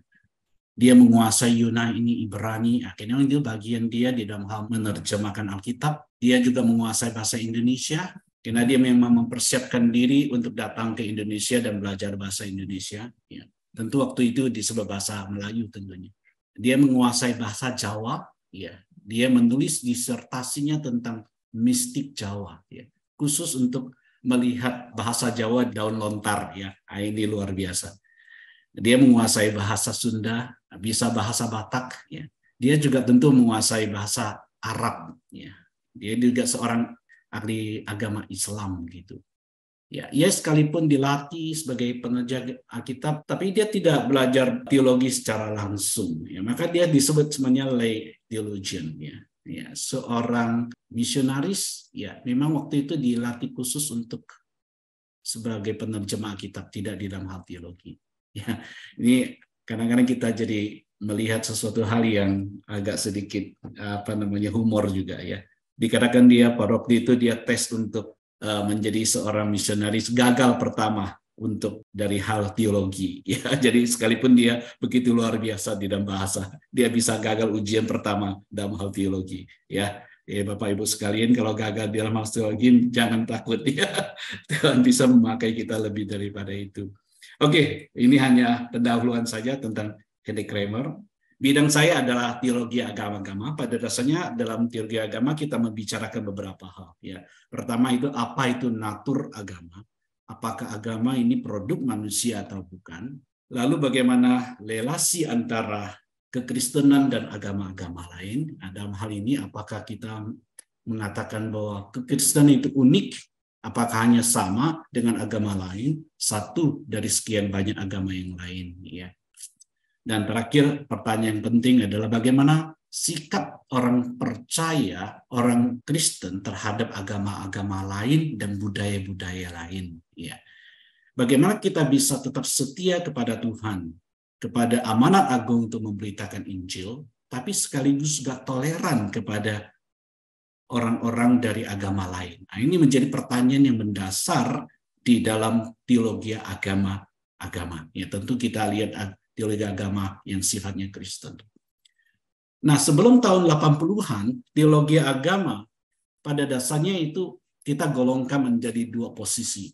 Dia menguasai Yunani, Ibrani. Akhirnya itu bagian dia di dalam hal menerjemahkan Alkitab. Dia juga menguasai bahasa Indonesia, karena dia memang mempersiapkan diri untuk datang ke Indonesia dan belajar bahasa Indonesia. Ya. Tentu waktu itu disebut bahasa Melayu tentunya. Dia menguasai bahasa Jawa. Ya. Dia menulis disertasinya tentang mistik Jawa. Ya. Khusus untuk melihat bahasa Jawa daun lontar. Ya. Ini luar biasa. Dia menguasai bahasa Sunda, bisa bahasa Batak. Ya. Dia juga tentu menguasai bahasa Arab. Ya. Dia juga seorang ahli agama Islam gitu. Ya, ia sekalipun dilatih sebagai penerjemah Alkitab, tapi dia tidak belajar teologi secara langsung. Ya, maka dia disebut sebenarnya lay theologian. Ya. Ya, seorang misionaris. Ya, memang waktu itu dilatih khusus untuk sebagai penerjemah Alkitab, tidak di dalam hal teologi. Ya, ini kadang-kadang kita jadi melihat sesuatu hal yang agak sedikit humor juga ya. Dikatakan dia pada waktu itu dia tes untuk menjadi seorang misionaris, gagal pertama untuk dari hal teologi ya. Jadi sekalipun dia begitu luar biasa di dalam bahasa, dia bisa gagal ujian pertama dalam hal teologi ya. Ya Bapak Ibu sekalian, kalau gagal di dalam hal teologi jangan takut ya. Tuhan bisa memakai kita lebih daripada itu. Oke, ini hanya pendahuluan saja tentang Hendrik Kramer. Bidang saya adalah teologi agama-agama. Pada dasarnya dalam teologi agama kita membicarakan beberapa hal. Ya, pertama itu apa itu natur agama? Apakah agama ini produk manusia atau bukan? Lalu bagaimana relasi antara kekristenan dan agama-agama lain? Dalam hal ini apakah kita mengatakan bahwa kekristenan itu unik? Apakah hanya sama dengan agama lain, satu dari sekian banyak agama yang lain? Ya. Dan terakhir, pertanyaan yang penting adalah bagaimana sikap orang percaya, orang Kristen terhadap agama-agama lain dan budaya-budaya lain. Ya. Bagaimana kita bisa tetap setia kepada Tuhan, kepada amanat agung untuk memberitakan Injil, tapi sekaligus juga toleran kepada orang-orang dari agama lain. Nah, ini menjadi pertanyaan yang mendasar di dalam teologi agama-agama. Ya, tentu kita lihat teologi agama yang sifatnya Kristen. Nah, sebelum tahun 80-an, teologi agama pada dasarnya itu kita golongkan menjadi dua posisi.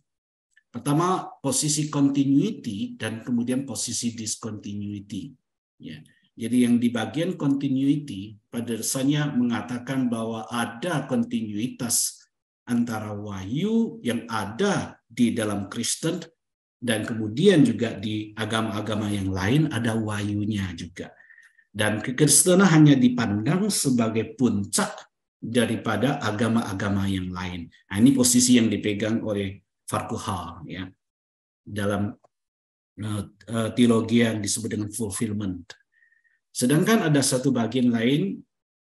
Pertama, posisi continuity dan kemudian posisi discontinuity. Ya. Jadi yang di bagian continuity pada dasarnya mengatakan bahwa ada kontinuitas antara wahyu yang ada di dalam Kristen dan kemudian juga di agama-agama yang lain ada wahyunya juga. Dan kekristenan hanya dipandang sebagai puncak daripada agama-agama yang lain. Nah, ini posisi yang dipegang oleh Farquhar ya dalam teologi yang disebut dengan fulfillment. Sedangkan ada satu bagian lain,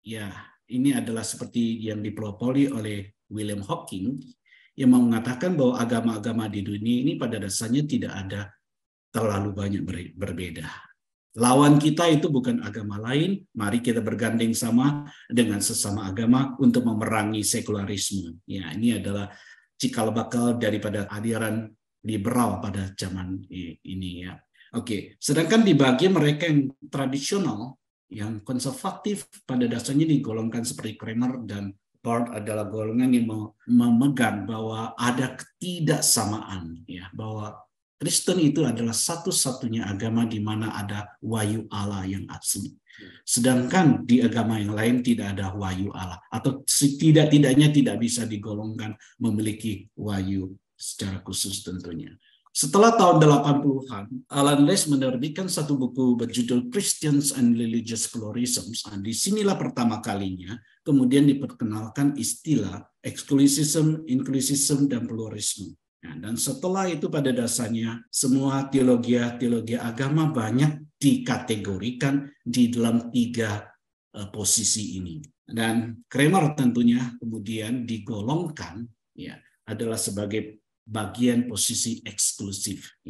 ya ini adalah seperti yang dipelopori oleh William Hawking, yang mengatakan bahwa agama-agama di dunia ini pada dasarnya tidak ada terlalu banyak berbeda. Lawan kita itu bukan agama lain, mari kita bergandeng sama dengan sesama agama untuk memerangi sekularisme. Ya, ini adalah cikal bakal daripada aliran liberal pada zaman ini ya. Oke, sedangkan di bagian mereka yang tradisional, yang konservatif pada dasarnya digolongkan seperti Kramer dan Barth adalah golongan yang memegang bahwa ada ketidaksamaan, ya, bahwa Kristen itu adalah satu-satunya agama di mana ada wahyu Allah yang asli. Sedangkan di agama yang lain tidak ada wahyu Allah, atau setidaknya tidak bisa digolongkan memiliki wahyu secara khusus tentunya. Setelah tahun 80-an, Alan Lesh menerbitkan satu buku berjudul Christians and Religious Pluralisms. Di sinilah pertama kalinya kemudian diperkenalkan istilah eksklusisme, inklusisme, dan pluralisme. Dan setelah itu pada dasarnya semua teologi agama banyak dikategorikan di dalam 3 posisi ini. Dan Kramer tentunya kemudian digolongkan adalah sebagai bagian posisi eksklusif.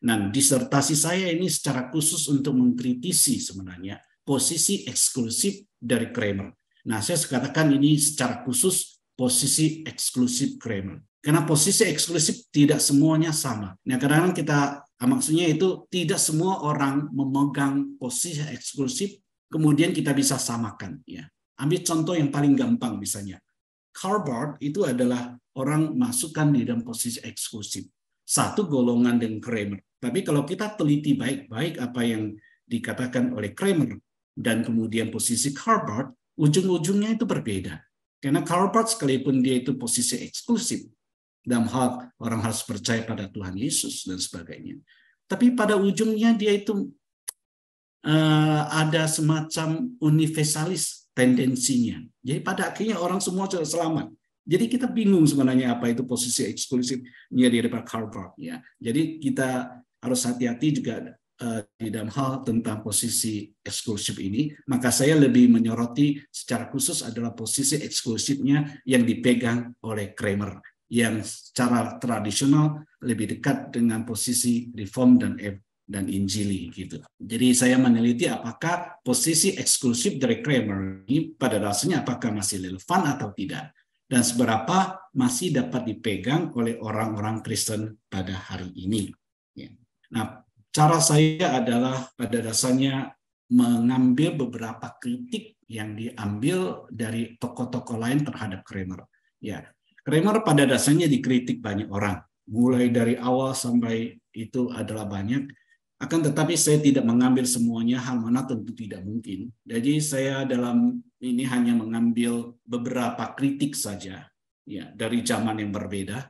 Nah, disertasi saya ini secara khusus untuk mengkritisi sebenarnya posisi eksklusif dari Kramer. Nah, saya katakan ini secara khusus posisi eksklusif Kramer. Karena posisi eksklusif tidak semuanya sama. Nah, kadang-kadang kita, maksudnya itu tidak semua orang memegang posisi eksklusif, kemudian kita bisa samakan. Ambil contoh yang paling gampang misalnya. Karl Barth itu adalah orang masukkan di dalam posisi eksklusif. Satu golongan dengan Kramer. Tapi kalau kita teliti baik-baik apa yang dikatakan oleh Kramer dan kemudian posisi Karl Barth, ujung-ujungnya itu berbeda. Karena Karl Barth sekalipun dia itu posisi eksklusif, dalam hal orang harus percaya pada Tuhan Yesus dan sebagainya. Tapi pada ujungnya dia itu ada semacam universalis tendensinya. Jadi pada akhirnya orang semua sudah selamat. Jadi kita bingung sebenarnya apa itu posisi eksklusifnya daripada Karl Barth. Jadi kita harus hati-hati juga di dalam hal tentang posisi eksklusif ini. Maka saya lebih menyoroti secara khusus adalah posisi eksklusifnya yang dipegang oleh Kramer, yang secara tradisional lebih dekat dengan posisi Reform dan Injili gitu. Jadi saya meneliti apakah posisi eksklusif dari Kramer ini pada dasarnya apakah masih relevan atau tidak, dan seberapa masih dapat dipegang oleh orang-orang Kristen pada hari ini. Nah, cara saya adalah pada dasarnya mengambil beberapa kritik yang diambil dari tokoh-tokoh lain terhadap Kramer. Kramer pada dasarnya dikritik banyak orang, mulai dari awal sampai itu adalah banyak. Akan tetapi saya tidak mengambil semuanya, hal mana tentu tidak mungkin. Jadi saya dalam ini hanya mengambil beberapa kritik saja dari zaman yang berbeda,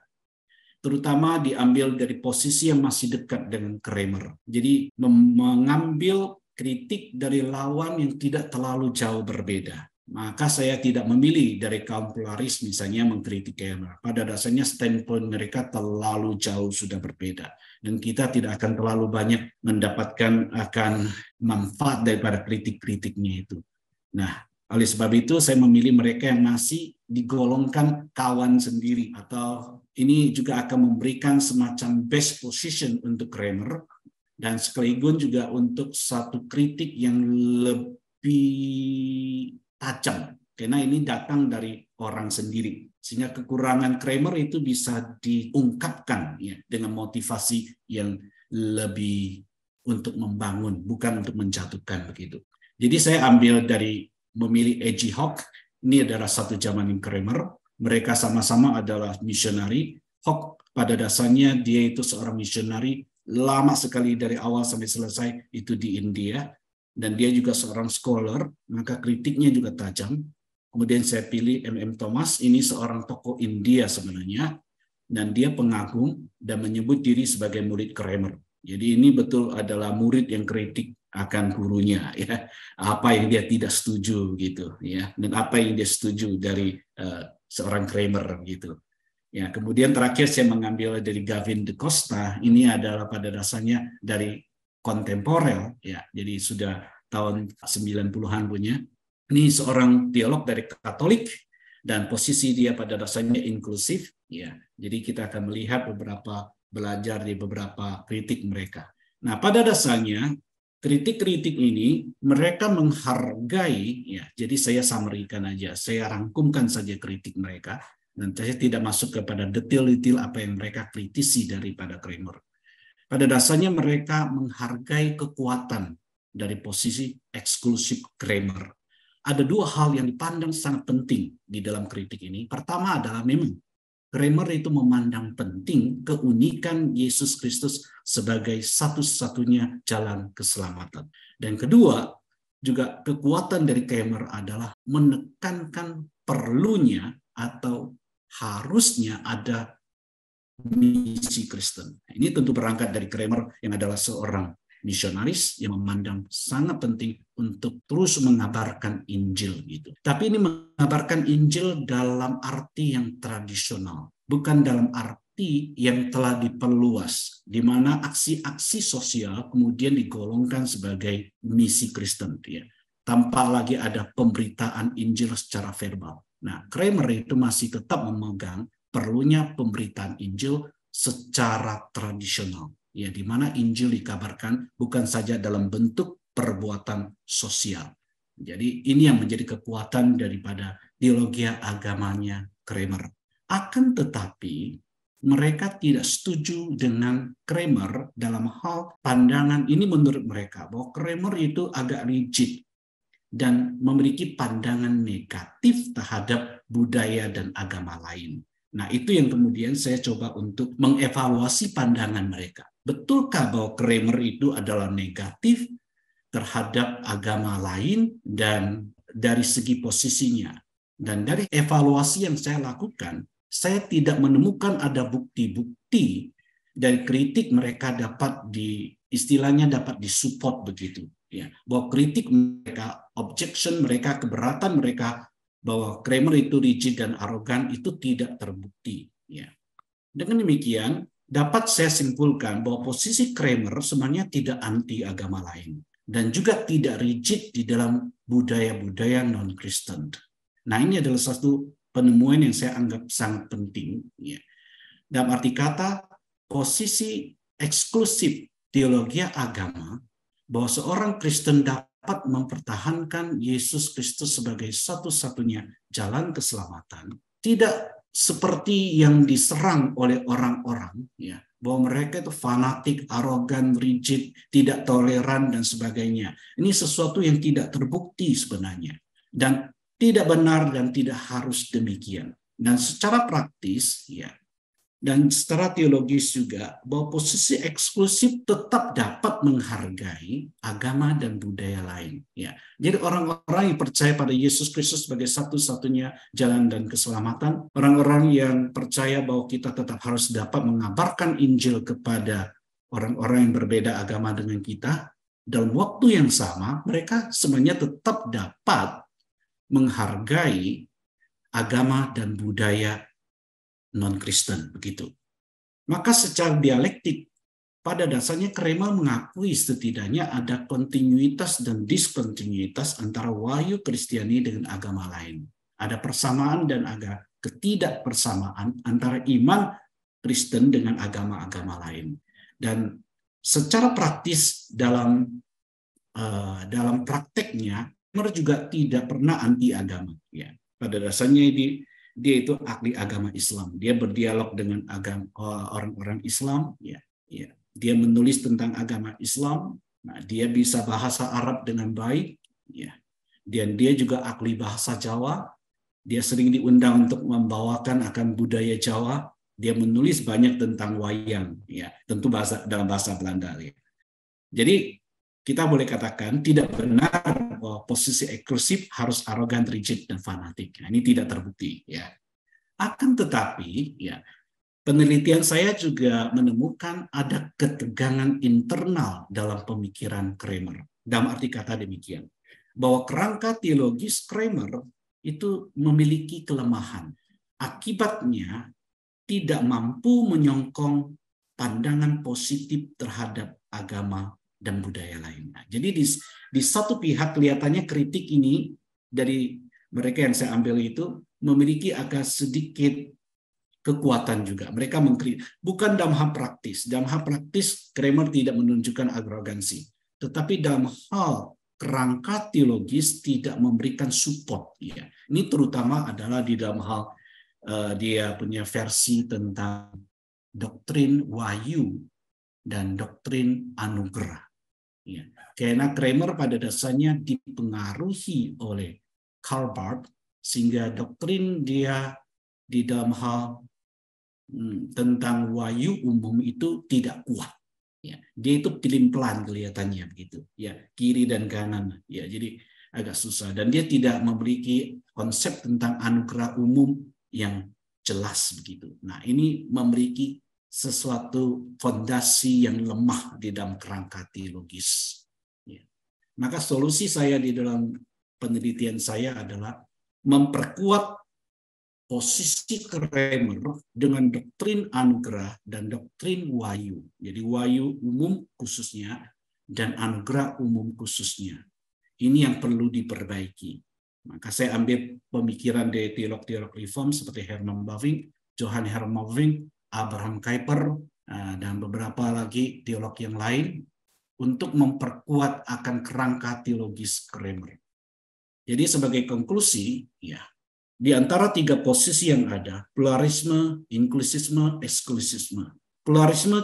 terutama diambil dari posisi yang masih dekat dengan Kramer. Jadi mengambil kritik dari lawan yang tidak terlalu jauh berbeda. Maka saya tidak memilih dari kaum pluralis misalnya mengkritik Kramer. Pada dasarnya standpoint mereka terlalu jauh sudah berbeda. Dan kita tidak akan terlalu banyak mendapatkan akan manfaat daripada kritik-kritiknya itu. Nah, oleh sebab itu saya memilih mereka yang masih digolongkan kawan sendiri. Atau ini juga akan memberikan semacam best position untuk Kramer. Dan sekaligus juga untuk satu kritik yang lebih tajam, karena ini datang dari orang sendiri, sehingga kekurangan Kramer itu bisa diungkapkan dengan motivasi yang lebih untuk membangun, bukan untuk menjatuhkan begitu. Jadi saya ambil dari memilih A.G. Hawk, ini adalah satu zaman Kramer, mereka sama-sama adalah misionari. Hawk pada dasarnya dia itu seorang misionari lama sekali dari awal sampai selesai itu di India. Dan dia juga seorang scholar, maka kritiknya juga tajam. Kemudian saya pilih M.M. Thomas, ini seorang tokoh India sebenarnya, dan dia pengagum dan menyebut diri sebagai murid Kramer. Jadi ini betul adalah murid yang kritik akan gurunya, apa yang dia tidak setuju gitu, dan apa yang dia setuju dari seorang Kramer gitu. Kemudian terakhir saya mengambil dari Gavin de Costa, ini adalah pada dasarnya dari kontemporer, jadi sudah tahun 90-an punya. Ini seorang teolog dari Katolik dan posisi dia pada dasarnya inklusif, Jadi kita akan melihat belajar di beberapa kritik mereka. Nah, pada dasarnya kritik-kritik ini mereka menghargai, Jadi saya summary-kan aja, saya rangkumkan saja kritik mereka dan saya tidak masuk kepada detail-detail apa yang mereka kritisi daripada Kramer. Pada dasarnya mereka menghargai kekuatan dari posisi eksklusif Kramer. Ada dua hal yang dipandang sangat penting di dalam kritik ini. Pertama adalah memang Kramer itu memandang penting keunikan Yesus Kristus sebagai satu-satunya jalan keselamatan. Dan kedua, juga kekuatan dari Kramer adalah menekankan perlunya atau harusnya ada misi Kristen. Ini tentu berangkat dari Kramer yang adalah seorang misionaris yang memandang sangat penting untuk terus mengabarkan Injil gitu. Tapi ini mengabarkan Injil dalam arti yang tradisional, bukan dalam arti yang telah diperluas, di mana aksi-aksi sosial kemudian digolongkan sebagai misi Kristen, ya, tanpa lagi ada pemberitaan Injil secara verbal. Nah, Kramer itu masih tetap memegang perlunya pemberitaan Injil secara tradisional, ya, di mana Injil dikabarkan bukan saja dalam bentuk perbuatan sosial. Jadi ini yang menjadi kekuatan daripada teologi agamanya Kramer. Akan tetapi mereka tidak setuju dengan Kramer dalam hal pandangan ini. Menurut mereka bahwa Kramer itu agak rigid dan memiliki pandangan negatif terhadap budaya dan agama lain. Nah, itu yang kemudian saya coba untuk mengevaluasi pandangan mereka. Betulkah bahwa Kramer itu adalah negatif terhadap agama lain dan dari segi posisinya? Dan dari evaluasi yang saya lakukan, saya tidak menemukan ada bukti-bukti dari kritik mereka dapat istilahnya dapat disupport begitu. Ya, bahwa kritik mereka, objection mereka, keberatan mereka bahwa Kramer itu rigid dan arogan itu tidak terbukti. Ya. Dengan demikian, dapat saya simpulkan bahwa posisi Kramer sebenarnya tidak anti agama lain dan juga tidak rigid di dalam budaya-budaya non-Kristen. Nah, ini adalah satu penemuan yang saya anggap sangat penting. Ya. Dalam arti kata, posisi eksklusif teologi agama bahwa seorang Kristen dapat mempertahankan Yesus Kristus sebagai satu-satunya jalan keselamatan, tidak seperti yang diserang oleh orang-orang, ya, bahwa mereka itu fanatik, arogan, rigid, tidak toleran dan sebagainya. Ini sesuatu yang tidak terbukti sebenarnya dan tidak benar dan tidak harus demikian. Dan secara praktis, ya, dan secara teologis juga, bahwa posisi eksklusif tetap dapat menghargai agama dan budaya lain. Ya. Jadi orang-orang yang percaya pada Yesus Kristus sebagai satu-satunya jalan dan keselamatan, orang-orang yang percaya bahwa kita tetap harus dapat mengabarkan Injil kepada orang-orang yang berbeda agama dengan kita, dalam waktu yang sama, mereka sebenarnya tetap dapat menghargai agama dan budaya non-Kristen, begitu. Maka secara dialektik, pada dasarnya Kramer mengakui setidaknya ada kontinuitas dan diskontinuitas antara wahyu Kristiani dengan agama lain. Ada persamaan dan ada ketidakpersamaan antara iman Kristen dengan agama-agama lain. Dan secara praktis dalam prakteknya, Kramer juga tidak pernah anti agama. Ya. Pada dasarnya dia itu ahli agama Islam. Dia berdialog dengan orang-orang Islam. Ya. Dia menulis tentang agama Islam. Nah, dia bisa bahasa Arab dengan baik. Ya. Dan dia juga ahli bahasa Jawa. Dia sering diundang untuk membawakan akan budaya Jawa. Dia menulis banyak tentang wayang. Ya. Tentu dalam bahasa Belanda. Ya. Jadi kita boleh katakan tidak benar bahwa posisi eksklusif harus arogan, rigid, dan fanatik. Nah, ini tidak terbukti. Ya. Akan tetapi, ya, penelitian saya juga menemukan ada ketegangan internal dalam pemikiran Kramer. Dalam arti kata demikian, bahwa kerangka teologis Kramer itu memiliki kelemahan. Akibatnya tidak mampu menyongkong pandangan positif terhadap agama dan budaya lain. Nah, jadi di satu pihak kelihatannya kritik ini dari mereka yang saya ambil itu memiliki agak sedikit kekuatan juga. Mereka mengkritik, bukan dalam hal praktis. Dalam hal praktis, Kramer tidak menunjukkan arogansi. Tetapi dalam hal kerangka teologis tidak memberikan support. Ya. Ini terutama adalah di dalam hal dia punya versi tentang doktrin wahyu dan doktrin anugerah. Ya. Karena Kramer pada dasarnya dipengaruhi oleh Karl Barth, sehingga doktrin dia di dalam hal tentang wahyu umum itu tidak kuat. Ya. Dia itu pelin-pelan kelihatannya begitu. Ya, kiri dan kanan. Ya, jadi agak susah. Dan dia tidak memiliki konsep tentang anugerah umum yang jelas begitu. Nah, ini memiliki sesuatu fondasi yang lemah di dalam kerangka teologis. Ya. Maka solusi saya di dalam penelitian saya adalah memperkuat posisi Kramer dengan doktrin anugerah dan doktrin wahyu. Jadi wahyu umum khususnya dan anugerah umum khususnya. Ini yang perlu diperbaiki. Maka saya ambil pemikiran dari teolog-teolog reform seperti Herman Bavinck, Johann Hermann Bavinck, Abraham Kuyper, dan beberapa lagi teolog yang lain untuk memperkuat akan kerangka teologis Kramer. Jadi sebagai konklusi, ya, di antara tiga posisi yang ada, pluralisme, inklusisme, eksklusisme. Pluralisme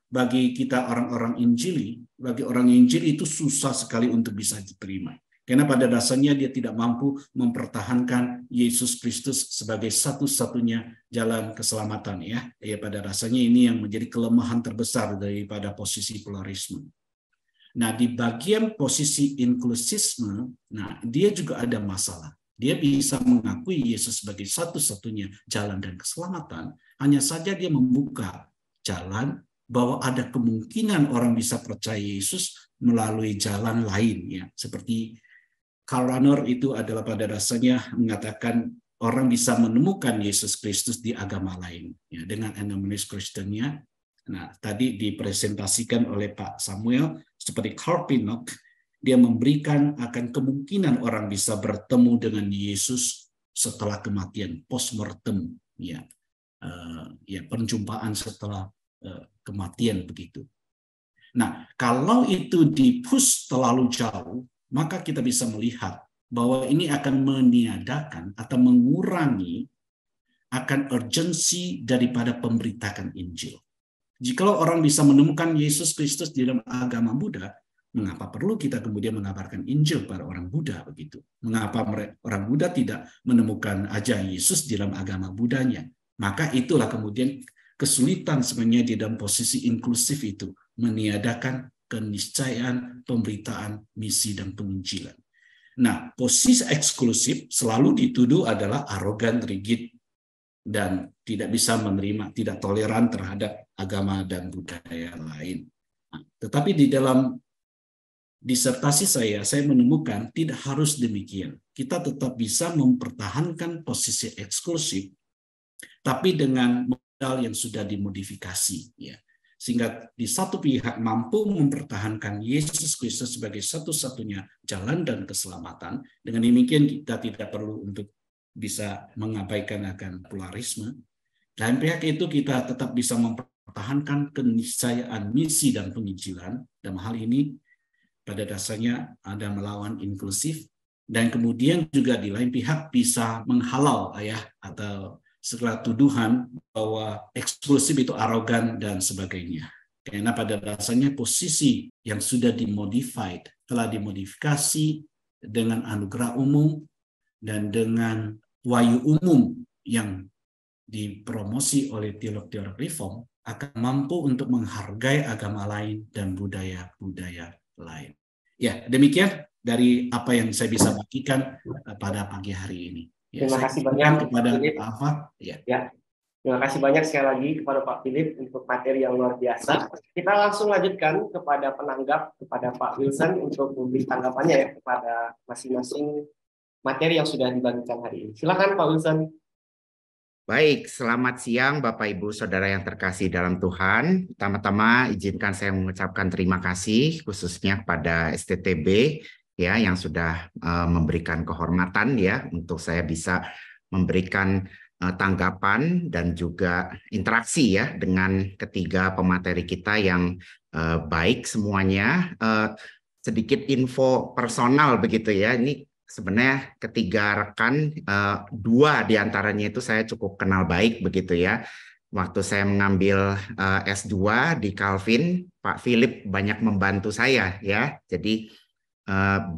bagi kita orang-orang Injili, bagi orang Injili itu susah sekali untuk bisa diterima. Karena pada dasarnya dia tidak mampu mempertahankan Yesus Kristus sebagai satu-satunya jalan keselamatan. Ya, pada dasarnya ini yang menjadi kelemahan terbesar daripada posisi pluralisme. Nah, di bagian posisi inklusisme, nah dia juga ada masalah. Dia bisa mengakui Yesus sebagai satu-satunya jalan dan keselamatan, hanya saja dia membuka jalan bahwa ada kemungkinan orang bisa percaya Yesus melalui jalan lain, ya, seperti Karl Rahner itu adalah pada dasarnya mengatakan orang bisa menemukan Yesus Kristus di agama lain, ya, dengan anomalis Kristennya. Nah, tadi dipresentasikan oleh Pak Samuel seperti Karl Pinnock, dia memberikan akan kemungkinan orang bisa bertemu dengan Yesus setelah kematian, post-mortem, ya, perjumpaan setelah kematian begitu. Nah, kalau itu di-push terlalu jauh, maka kita bisa melihat bahwa ini akan meniadakan atau mengurangi akan urgensi daripada pemberitakan Injil. Jikalau orang bisa menemukan Yesus Kristus di dalam agama Buddha, mengapa perlu kita kemudian mengabarkan Injil pada orang Buddha begitu? Mengapa orang Buddha tidak menemukan aja Yesus di dalam agama Buddhanya? Maka itulah kemudian kesulitan sebenarnya di dalam posisi inklusif itu, meniadakan keniscayaan pemberitaan misi dan penginjilan. Nah, posisi eksklusif selalu dituduh adalah arogan, rigid, dan tidak bisa menerima, tidak toleran terhadap agama dan budaya lain. Nah, tetapi di dalam disertasi saya menemukan tidak harus demikian. Kita tetap bisa mempertahankan posisi eksklusif, tapi dengan modal yang sudah dimodifikasi, ya. Sehingga di satu pihak mampu mempertahankan Yesus Kristus sebagai satu-satunya jalan dan keselamatan. Dengan demikian kita tidak perlu untuk bisa mengabaikan akan pluralisme. Dan pihak itu kita tetap bisa mempertahankan keniscayaan misi dan penginjilan. Dalam hal ini pada dasarnya ada melawan inklusif. Dan kemudian juga di lain pihak bisa menghalau atau segala tuduhan bahwa eksklusif itu arogan dan sebagainya. Karena pada dasarnya posisi yang sudah telah dimodifikasi dengan anugerah umum dan dengan wahyu umum yang dipromosi oleh teolog-teolog reform akan mampu untuk menghargai agama lain dan budaya-budaya lain. Ya, demikian dari apa yang saya bisa bagikan pada pagi hari ini. Ya, terima kasih banyak kepada Pak Philip. Ya, terima kasih banyak sekali lagi kepada Pak Philip untuk materi yang luar biasa. Kita langsung lanjutkan kepada penanggap, kepada Pak Wilson untuk memberi tanggapannya ya kepada masing-masing materi yang sudah dibagikan hari ini. Silakan Pak Wilson. Baik, selamat siang Bapak Ibu Saudara yang terkasih dalam Tuhan. Pertama-tama izinkan saya mengucapkan terima kasih khususnya kepada STTB ya yang sudah memberikan kehormatan ya untuk saya bisa memberikan tanggapan dan juga interaksi ya dengan ketiga pemateri kita yang baik semuanya. Sedikit info personal begitu ya. Ini sebenarnya ketiga rekan, dua diantaranya itu saya cukup kenal baik begitu ya. Waktu saya mengambil S2 di Calvin, Pak Philip banyak membantu saya ya. Jadi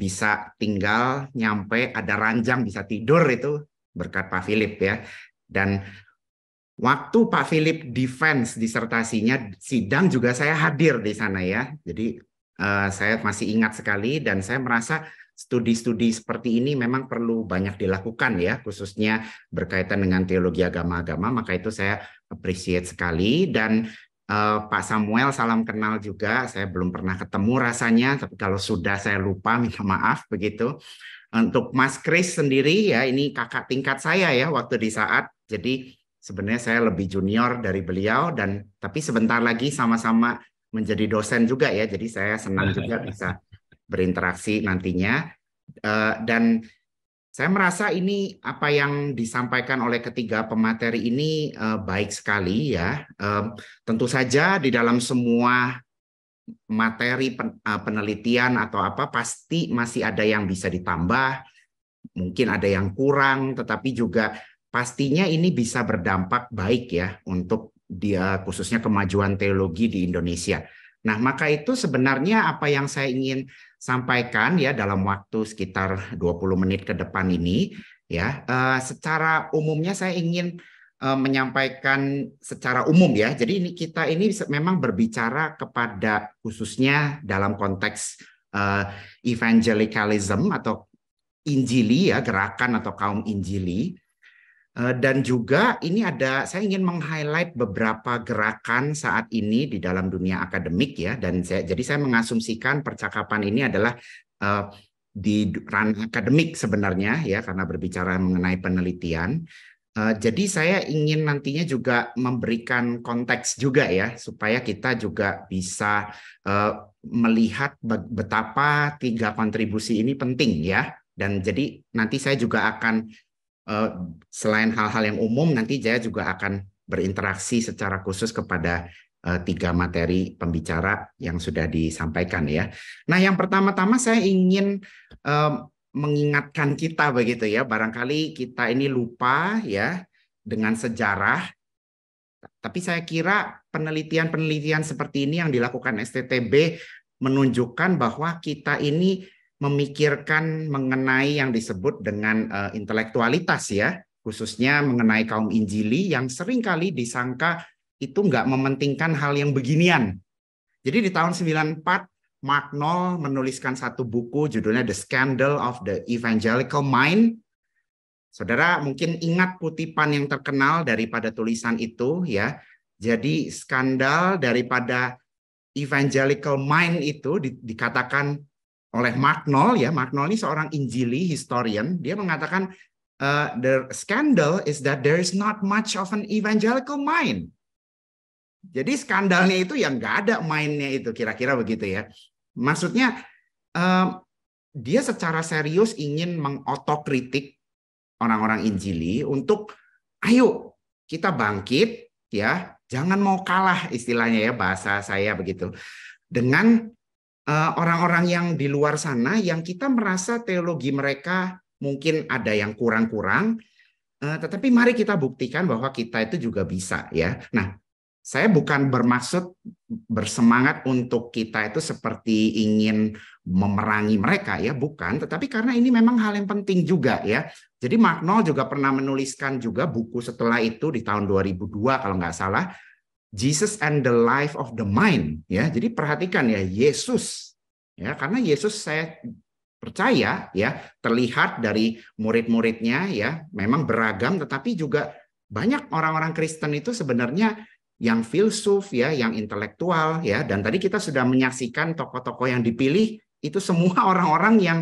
bisa tinggal nyampe ada ranjang bisa tidur itu berkat Pak Philip ya. Dan waktu Pak Philip defense disertasinya sidang juga saya hadir di sana ya. Jadi saya masih ingat sekali dan saya merasa studi-studi seperti ini memang perlu banyak dilakukan ya, khususnya berkaitan dengan teologi agama-agama, maka itu saya appreciate sekali. Dan Pak Samuel, salam kenal juga, saya belum pernah ketemu rasanya, tapi kalau sudah saya lupa, minta maaf begitu. Untuk Mas Kris sendiri ya, ini kakak tingkat saya ya waktu di Saat, jadi sebenarnya saya lebih junior dari beliau, dan tapi sebentar lagi sama-sama menjadi dosen juga ya, jadi saya senang juga bisa berinteraksi nantinya. Dan saya merasa ini apa yang disampaikan oleh ketiga pemateri ini baik sekali ya. Tentu saja di dalam semua materi penelitian atau apa pasti masih ada yang bisa ditambah, mungkin ada yang kurang, tetapi juga pastinya ini bisa berdampak baik ya untuk dia khususnya kemajuan teologi di Indonesia. Nah, maka itu sebenarnya apa yang saya ingin sampaikan ya dalam waktu sekitar 20 menit ke depan ini ya. Secara umumnya saya ingin menyampaikan secara umum ya. Jadi kita ini memang berbicara kepada khususnya dalam konteks evangelicalism atau Injili ya, gerakan atau kaum Injili. Dan juga ini saya ingin meng-highlight beberapa gerakan saat ini di dalam dunia akademik ya, dan jadi saya mengasumsikan percakapan ini adalah di ranah akademik sebenarnya ya, karena berbicara mengenai penelitian. Jadi saya ingin nantinya juga memberikan konteks juga ya, supaya kita juga bisa melihat betapa 3 kontribusi ini penting ya. Dan jadi nanti saya juga akan selain hal-hal yang umum, nanti saya juga akan berinteraksi secara khusus kepada 3 materi pembicara yang sudah disampaikan ya. Nah, yang pertama-tama saya ingin mengingatkan kita begitu ya, barangkali kita ini lupa ya dengan sejarah, tapi saya kira penelitian-penelitian seperti ini yang dilakukan STTB menunjukkan bahwa kita ini memikirkan mengenai yang disebut dengan intelektualitas ya, khususnya mengenai kaum Injili yang seringkali disangka itu nggak mementingkan hal yang beginian. Jadi di tahun 94 Mark Noll menuliskan satu buku judulnya The Scandal of the Evangelical Mind. Saudara mungkin ingat kutipan yang terkenal daripada tulisan itu ya. Jadi skandal daripada evangelical mind itu dikatakan oleh Mark Noll ya. Mark Noll ini seorang Injili historian. Dia mengatakan the scandal is that there is not much of an evangelical mind. Jadi skandalnya itu yang nggak ada mindnya itu, kira-kira begitu ya. Maksudnya dia secara serius ingin mengotokritik orang-orang Injili untuk ayo kita bangkit ya, jangan mau kalah istilahnya ya, bahasa saya begitu, dengan orang-orang yang di luar sana yang kita merasa teologi mereka mungkin ada yang kurang-kurang, tetapi mari kita buktikan bahwa kita itu juga bisa ya. Nah, saya bukan bermaksud bersemangat untuk kita itu seperti ingin memerangi mereka ya, bukan, tetapi karena ini memang hal yang penting juga ya. Jadi Mark Noll juga pernah menuliskan juga buku setelah itu di tahun 2002 kalau nggak salah, Jesus and the Life of the Mind ya. Jadi perhatikan ya, Yesus ya, karena Yesus saya percaya ya terlihat dari murid-muridnya ya memang beragam, tetapi juga banyak orang-orang Kristen itu sebenarnya yang filsuf ya, yang intelektual ya, dan tadi kita sudah menyaksikan tokoh-tokoh yang dipilih itu semua orang-orang yang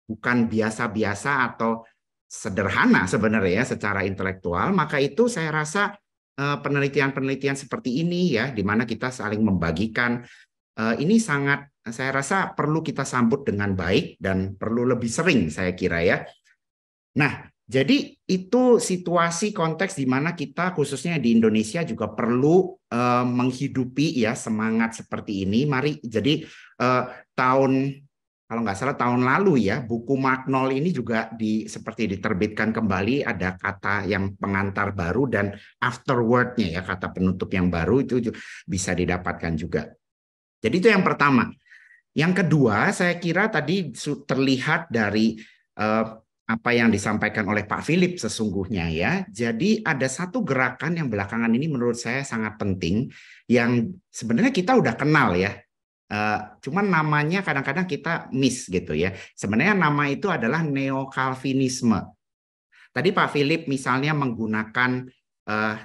bukan biasa-biasa atau sederhana sebenarnya ya secara intelektual. Maka itu saya rasa penelitian-penelitian seperti ini ya, di mana kita saling membagikan ini sangat, saya rasa perlu kita sambut dengan baik dan perlu lebih sering saya kira ya. Nah, jadi itu situasi konteks di mana kita khususnya di Indonesia juga perlu menghidupi ya semangat seperti ini. Mari, jadi kalau nggak salah tahun lalu ya, buku Mark Noll ini juga seperti diterbitkan kembali, ada kata yang pengantar baru dan afterword-nya ya, kata penutup yang baru itu bisa didapatkan juga. Jadi itu yang pertama. Yang kedua, saya kira tadi terlihat dari apa yang disampaikan oleh Pak Philip sesungguhnya ya. Jadi ada satu gerakan yang belakangan ini menurut saya sangat penting, yang sebenarnya kita udah kenal ya. Cuman namanya kadang-kadang kita miss gitu ya. Sebenarnya nama itu adalah neo-Calvinisme. Tadi Pak Philip misalnya menggunakan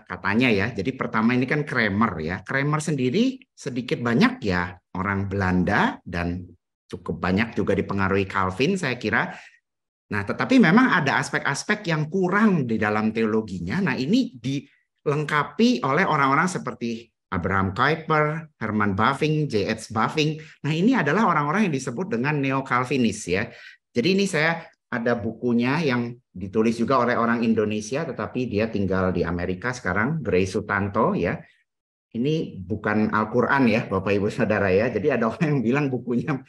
katanya ya. Jadi pertama ini kan Kramer ya. Kramer sendiri sedikit banyak ya orang Belanda dan cukup banyak juga dipengaruhi Calvin saya kira. Nah, tetapi memang ada aspek-aspek yang kurang di dalam teologinya. Nah, ini dilengkapi oleh orang-orang seperti Abraham Kuyper, Herman Bavinck, J.H. Bavinck. Nah, ini adalah orang-orang yang disebut dengan neo-Calvinis ya. Jadi ini saya ada bukunya yang ditulis juga oleh orang Indonesia, tetapi dia tinggal di Amerika sekarang, Gray Sutanto ya. Ini bukan Al-Quran ya, Bapak Ibu Saudara ya. Jadi ada orang yang bilang bukunya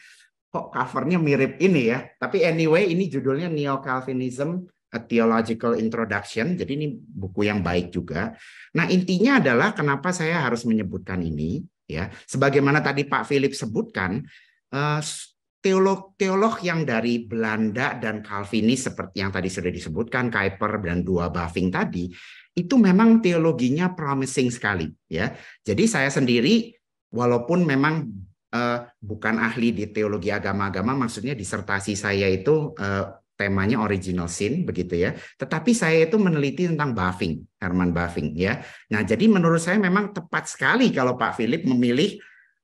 kok covernya mirip ini ya. Tapi anyway, ini judulnya Neo-Calvinism, A Theological Introduction. Jadi ini buku yang baik juga. Nah, intinya adalah kenapa saya harus menyebutkan ini ya. Sebagaimana tadi Pak Philip sebutkan, teolog-teolog yang dari Belanda dan Calvinis seperti yang tadi sudah disebutkan, Kuyper dan dua Bavinck tadi, itu memang teologinya promising sekali ya. Jadi saya sendiri walaupun memang bukan ahli di teologi agama-agama, maksudnya disertasi saya itu temanya original sin begitu ya. Tetapi saya itu meneliti tentang Bavinck, Herman Bavinck ya. Nah, jadi menurut saya memang tepat sekali kalau Pak Philip memilih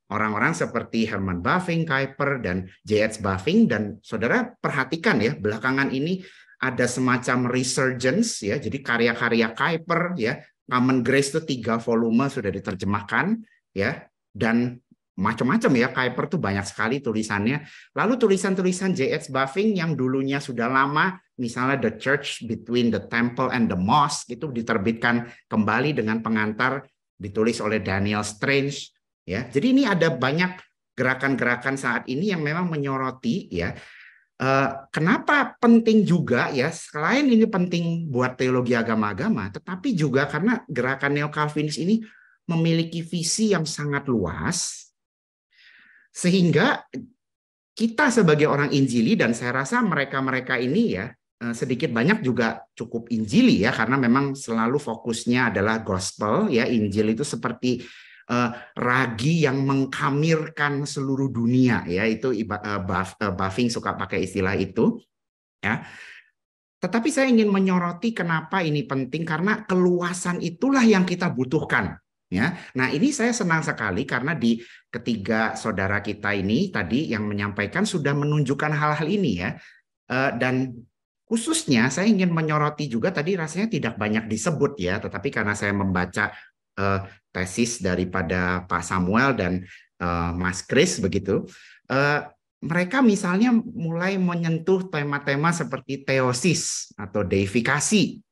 orang-orang seperti Herman Bavinck, Kuyper dan J.H. Bavinck, dan saudara perhatikan ya, belakangan ini ada semacam resurgence ya. Jadi karya-karya Kuyper ya, Common Grace itu 3 volume sudah diterjemahkan ya, dan macam-macam ya, Kuyper tuh banyak sekali tulisannya. Lalu tulisan-tulisan J.H. Bavinck yang dulunya sudah lama, misalnya The Church Between the Temple and the Mosque, itu diterbitkan kembali dengan pengantar ditulis oleh Daniel Strange ya. Jadi ini ada banyak gerakan-gerakan saat ini yang memang menyoroti ya. Kenapa penting juga ya, selain ini penting buat teologi agama-agama, tetapi juga karena gerakan neo-Calvinis ini memiliki visi yang sangat luas, sehingga kita sebagai orang Injili, dan saya rasa mereka-mereka ini ya sedikit banyak juga cukup Injili ya, karena memang selalu fokusnya adalah gospel ya. Injil itu seperti ragi yang mengkamirkan seluruh dunia ya, itu Bavinck suka pakai istilah itu ya. Tetapi saya ingin menyoroti kenapa ini penting, karena keluasan itulah yang kita butuhkan ya. Nah, ini saya senang sekali karena di ketiga saudara kita ini tadi yang menyampaikan sudah menunjukkan hal-hal ini ya. Dan khususnya saya ingin menyoroti juga, tadi rasanya tidak banyak disebut ya, tetapi karena saya membaca tesis daripada Pak Samuel dan Mas Chris begitu, mereka misalnya mulai menyentuh tema-tema seperti teosis atau deifikasi,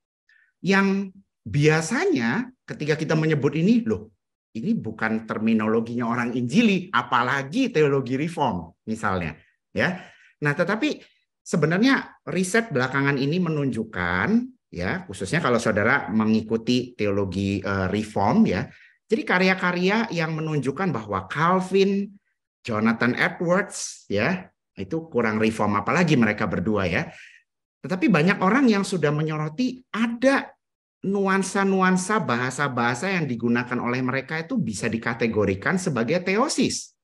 yang biasanya ketika kita menyebut ini, loh, ini bukan terminologinya orang Injili, apalagi teologi reform misalnya ya. Nah, tetapi sebenarnya riset belakangan ini menunjukkan ya, khususnya kalau saudara mengikuti teologi reform ya, jadi karya-karya yang menunjukkan bahwa Calvin, Jonathan Edwards ya, itu kurang reform, apalagi mereka berdua ya. Tetapi banyak orang yang sudah menyoroti ada nuansa-nuansa bahasa-bahasa yang digunakan oleh mereka itu bisa dikategorikan sebagai teosis.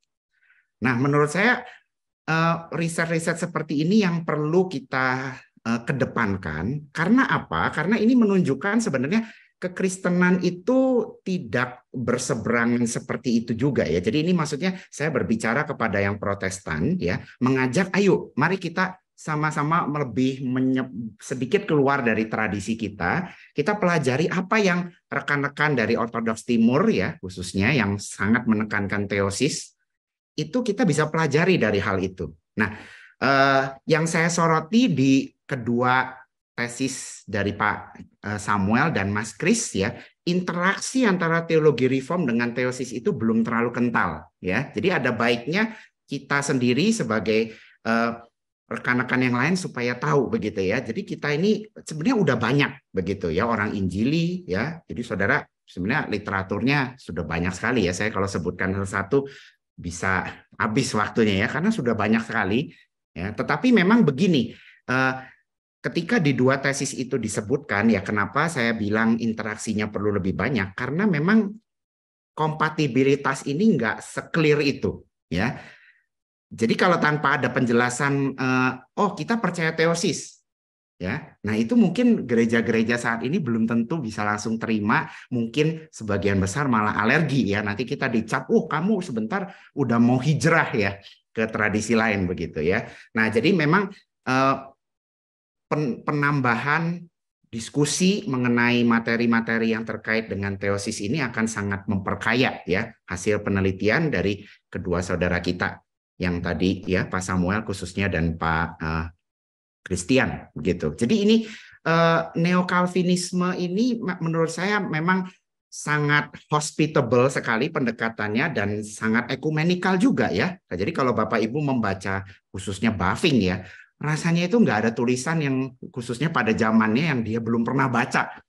Nah, menurut saya riset-riset seperti ini yang perlu kita kedepankan. Karena apa? Karena ini menunjukkan sebenarnya kekristenan itu tidak berseberangan seperti itu juga ya. Jadi ini maksudnya saya berbicara kepada yang Protestan ya, mengajak ayo mari kita sama-sama lebih sedikit keluar dari tradisi kita pelajari apa yang rekan-rekan dari Ortodoks Timur ya, khususnya yang sangat menekankan teosis, itu kita bisa pelajari dari hal itu. Nah, yang saya soroti di kedua tesis dari Pak Samuel dan Mas Chris ya, interaksi antara teologi reform dengan teosis itu belum terlalu kental ya. Jadi ada baiknya kita sendiri sebagai rekan-rekan yang lain supaya tahu begitu ya. Jadi kita ini sebenarnya udah banyak begitu ya orang Injili ya. Jadi saudara sebenarnya literaturnya sudah banyak sekali ya. Saya kalau sebutkan satu bisa habis waktunya ya, karena sudah banyak sekali ya. Tetapi memang begini, ketika di dua tesis itu disebutkan ya, kenapa saya bilang interaksinya perlu lebih banyak, karena memang kompatibilitas ini nggak se-clear itu ya. Jadi kalau tanpa ada penjelasan, oh kita percaya teosis, ya. Nah itu mungkin gereja-gereja saat ini belum tentu bisa langsung terima, mungkin sebagian besar malah alergi ya. Nanti kita dicap, oh kamu sebentar udah mau hijrah ya ke tradisi lain begitu ya. Nah jadi memang penambahan diskusi mengenai materi-materi yang terkait dengan teosis ini akan sangat memperkaya ya hasil penelitian dari kedua saudara kita yang tadi ya Pak Samuel khususnya dan Pak Christian begitu. Jadi ini neo-Calvinisme ini menurut saya memang sangat hospitable sekali pendekatannya dan sangat ekumenikal juga ya. Nah, jadi kalau Bapak Ibu membaca khususnya Bavinck ya, rasanya itu nggak ada tulisan yang khususnya pada zamannya yang dia belum pernah baca.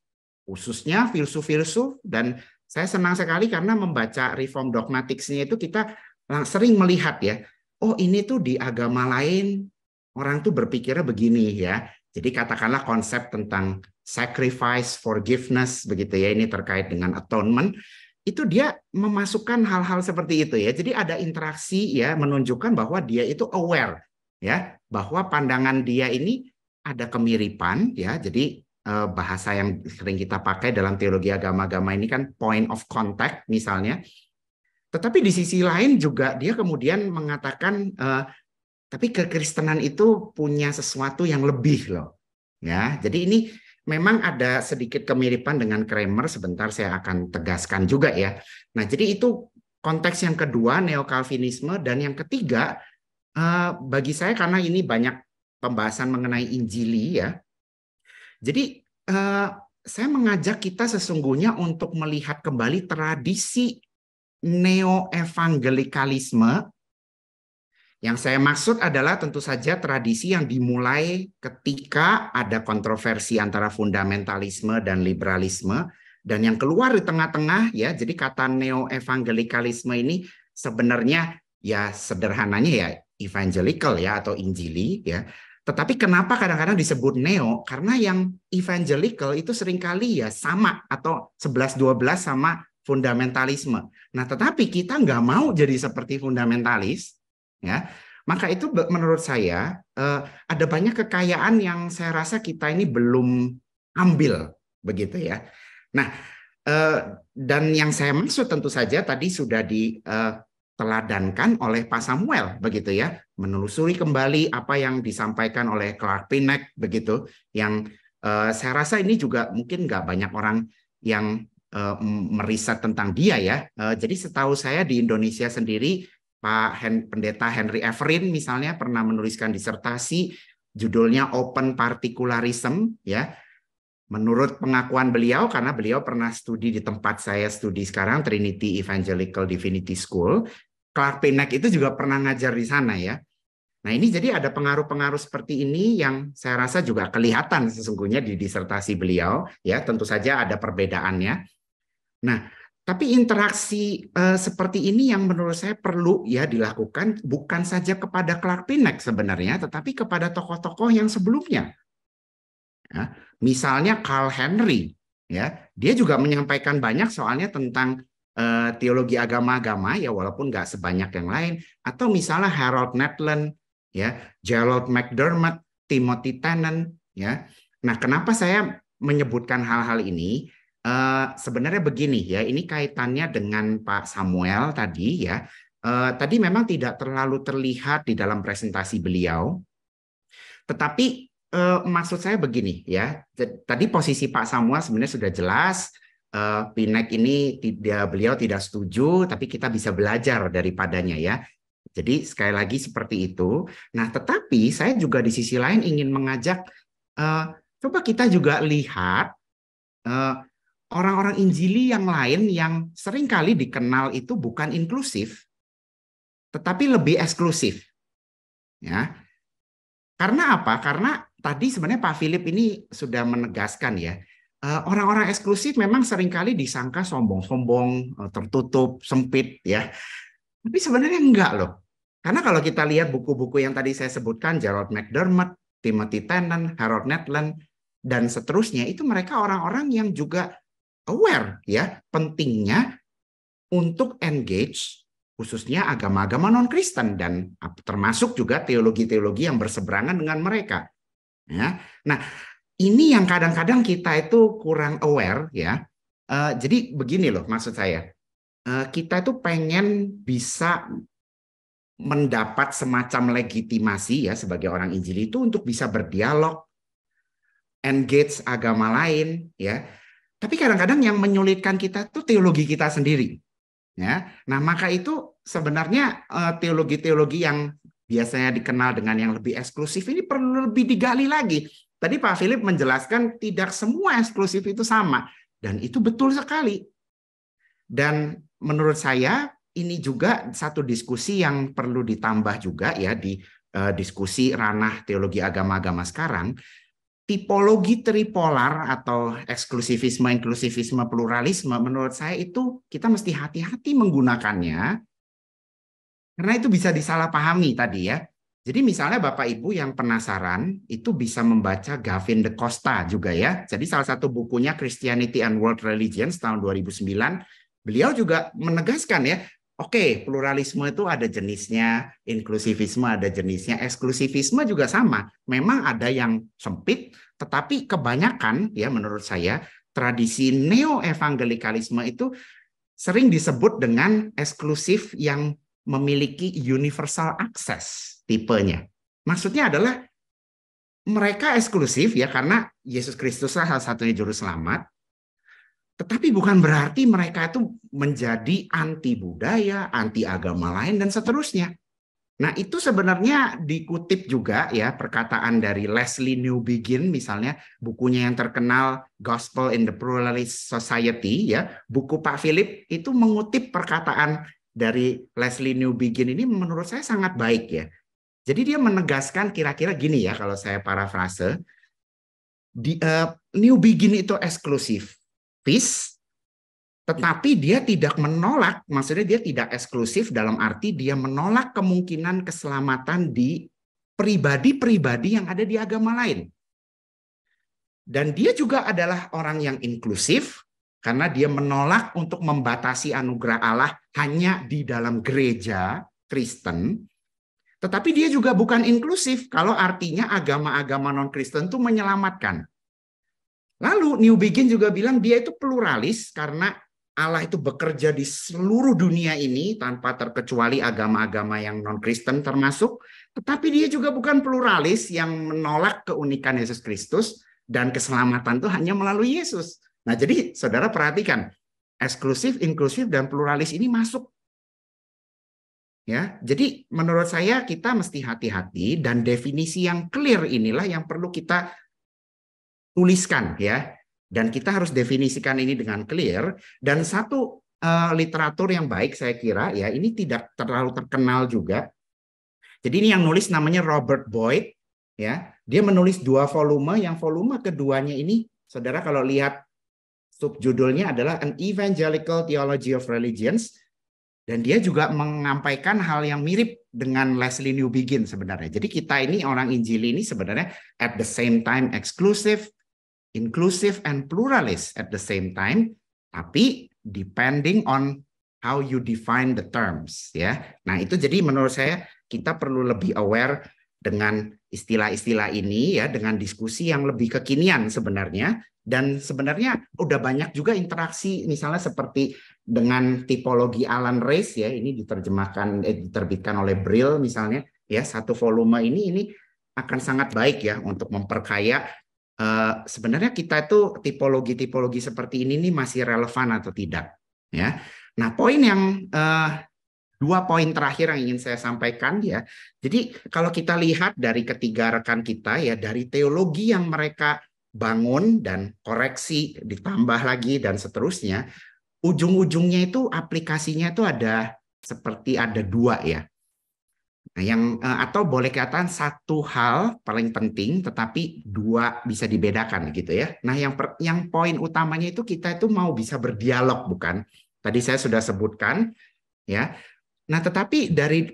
Khususnya filsuf-filsuf, dan saya senang sekali karena membaca Reform Dogmatics-nya itu kita sering melihat ya, oh ini tuh di agama lain orang tuh berpikirnya begini ya. Jadi katakanlah konsep tentang sacrifice, forgiveness begitu ya, ini terkait dengan atonement, itu dia memasukkan hal-hal seperti itu ya. Jadi ada interaksi ya, menunjukkan bahwa dia itu aware ya, bahwa pandangan dia ini ada kemiripan ya. Jadi bahasa yang sering kita pakai dalam teologi agama-agama ini kan point of contact misalnya. Tetapi di sisi lain juga dia kemudian mengatakan tapi kekristenan itu punya sesuatu yang lebih loh. Ya, jadi ini memang ada sedikit kemiripan dengan Kramer, sebentar saya akan tegaskan juga ya. Nah, jadi itu konteks yang kedua, neo-Calvinisme, dan yang ketiga bagi saya karena ini banyak pembahasan mengenai Injili ya. Jadi saya mengajak kita sesungguhnya untuk melihat kembali tradisi neo-evangelikalisme. Yang saya maksud adalah tentu saja tradisi yang dimulai ketika ada kontroversi antara fundamentalisme dan liberalisme, dan yang keluar di tengah-tengah ya. Jadi kata neo-evangelikalisme ini sebenarnya ya sederhananya ya evangelical ya atau Injili ya. Tetapi kenapa kadang-kadang disebut neo? Karena yang evangelical itu seringkali ya sama atau 11-12 sama fundamentalisme. Nah, tetapi kita nggak mau jadi seperti fundamentalis. Ya, maka itu menurut saya ada banyak kekayaan yang saya rasa kita ini belum ambil begitu ya. Nah, dan yang saya maksud tentu saja tadi sudah diteladankan oleh Pak Samuel begitu ya, menelusuri kembali apa yang disampaikan oleh Clark Pinnock begitu, yang saya rasa ini juga mungkin nggak banyak orang yang meriset tentang dia ya. Jadi setahu saya di Indonesia sendiri Pak Pendeta Henry Everin misalnya pernah menuliskan disertasi judulnya Open Particularism ya. Menurut pengakuan beliau, karena beliau pernah studi di tempat saya studi sekarang, Trinity Evangelical Divinity School, Clark Pinnock itu juga pernah ngajar di sana ya. Nah ini jadi ada pengaruh-pengaruh seperti ini yang saya rasa juga kelihatan sesungguhnya di disertasi beliau ya. Tentu saja ada perbedaannya. Nah, tapi interaksi seperti ini yang menurut saya perlu ya dilakukan bukan saja kepada Clark Pinnock sebenarnya, tetapi kepada tokoh-tokoh yang sebelumnya. Ya, misalnya Carl Henry, ya, dia juga menyampaikan banyak soalnya tentang teologi agama-agama ya, walaupun nggak sebanyak yang lain. Atau misalnya Harold Netland, ya, Gerald McDermott, Timothy Tennant, ya. Nah, kenapa saya menyebutkan hal-hal ini? Sebenarnya begini ya, ini kaitannya dengan Pak Samuel tadi ya. Tadi memang tidak terlalu terlihat di dalam presentasi beliau, tetapi maksud saya begini ya. Tadi posisi Pak Samuel sebenarnya sudah jelas. Pinnock ini beliau tidak setuju, tapi kita bisa belajar daripadanya ya. Jadi sekali lagi seperti itu. Nah, tetapi saya juga di sisi lain ingin mengajak, coba kita juga lihat orang-orang Injili yang lain yang seringkali dikenal itu bukan inklusif, tetapi lebih eksklusif. Ya. Karena apa? Karena tadi sebenarnya Pak Philip ini sudah menegaskan ya, orang-orang eksklusif memang seringkali disangka sombong-sombong, tertutup, sempit ya. Tapi sebenarnya enggak loh. Karena kalau kita lihat buku-buku yang tadi saya sebutkan, Gerald McDermott, Timothy Tennant, Harold Netland, dan seterusnya, itu mereka orang-orang yang juga aware ya pentingnya untuk engage khususnya agama-agama non-Kristen dan termasuk juga teologi-teologi yang berseberangan dengan mereka. Ya. Nah, ini yang kadang-kadang kita itu kurang aware ya. Jadi begini loh maksud saya. Kita itu pengen bisa mendapat semacam legitimasi ya sebagai orang Injil itu untuk bisa berdialog, engage agama lain ya. Tapi kadang-kadang yang menyulitkan kita itu teologi kita sendiri. Ya. Nah, maka itu sebenarnya teologi-teologi yang biasanya dikenal dengan yang lebih eksklusif ini perlu lebih digali lagi. Tadi Pak Philip menjelaskan tidak semua eksklusif itu sama. Dan itu betul sekali. Dan menurut saya ini juga satu diskusi yang perlu ditambah juga ya di diskusi ranah teologi agama-agama sekarang. Tipologi tripolar atau eksklusivisme, inklusivisme, pluralisme menurut saya itu kita mesti hati-hati menggunakannya karena itu bisa disalahpahami tadi ya. Jadi misalnya Bapak Ibu yang penasaran itu bisa membaca Gavin de Costa juga ya. Jadi salah satu bukunya Christianity and World Religions tahun 2009, beliau juga menegaskan ya, oke, pluralisme itu ada jenisnya, inklusivisme ada jenisnya, eksklusivisme juga sama. Memang ada yang sempit, tetapi kebanyakan ya menurut saya tradisi neo-evangelikalisme itu sering disebut dengan eksklusif yang memiliki universal access tipenya. Maksudnya adalah mereka eksklusif ya karena Yesus Kristus salah satunya juru selamat. Tetapi bukan berarti mereka itu menjadi anti budaya, anti agama lain dan seterusnya. Nah, itu sebenarnya dikutip juga ya perkataan dari Leslie Newbigin misalnya bukunya yang terkenal Gospel in the Pluralist Society ya. Buku Pak Philip itu mengutip perkataan dari Leslie Newbigin ini menurut saya sangat baik ya. Jadi dia menegaskan kira-kira gini ya kalau saya parafrase. Newbigin itu eksklusif. Tetapi dia tidak menolak, maksudnya dia tidak eksklusif dalam arti dia menolak kemungkinan keselamatan di pribadi-pribadi yang ada di agama lain. Dan dia juga adalah orang yang inklusif karena dia menolak untuk membatasi anugerah Allah hanya di dalam gereja Kristen. Tetapi dia juga bukan inklusif kalau artinya agama-agama non-Kristen itu menyelamatkan. Lalu Newbigin juga bilang dia itu pluralis karena Allah itu bekerja di seluruh dunia ini tanpa terkecuali agama-agama yang non-Kristen termasuk. Tetapi dia juga bukan pluralis yang menolak keunikan Yesus Kristus dan keselamatan itu hanya melalui Yesus. Nah jadi saudara perhatikan, eksklusif, inklusif, dan pluralis ini masuk. Ya, jadi menurut saya kita mesti hati-hati dan definisi yang clear inilah yang perlu kita tuliskan ya. Dan kita harus definisikan ini dengan clear. Dan satu literatur yang baik saya kira ya ini tidak terlalu terkenal juga. Jadi ini yang nulis namanya Robert Boyd ya. Dia menulis 2 volume, yang volume keduanya ini saudara kalau lihat subjudulnya adalah An Evangelical Theology of Religions. Dan dia juga menyampaikan hal yang mirip dengan Leslie Newbigin sebenarnya. Jadi kita ini orang Injil ini sebenarnya at the same time exclusive, inclusive, and pluralist at the same time. Tapi depending on how you define the terms. Ya. Nah itu jadi menurut saya kita perlu lebih aware dengan istilah-istilah ini ya, dengan diskusi yang lebih kekinian sebenarnya. Dan sebenarnya udah banyak juga interaksi misalnya seperti dengan tipologi Alan Race ya, ini diterbitkan oleh Brill misalnya ya, 1 volume ini akan sangat baik ya untuk memperkaya sebenarnya kita itu tipologi-tipologi seperti ini masih relevan atau tidak ya. Nah, poin yang 2 poin terakhir yang ingin saya sampaikan ya. Jadi kalau kita lihat dari ketiga rekan kita ya, dari teologi yang mereka bangun dan koreksi ditambah lagi dan seterusnya, ujung-ujungnya itu aplikasinya itu ada 2 ya. Nah, yang atau boleh katakan 1 hal paling penting tetapi 2 bisa dibedakan gitu ya. Nah, yang poin utamanya itu kita itu mau bisa berdialog bukan? Tadi saya sudah sebutkan ya. Nah, tetapi dari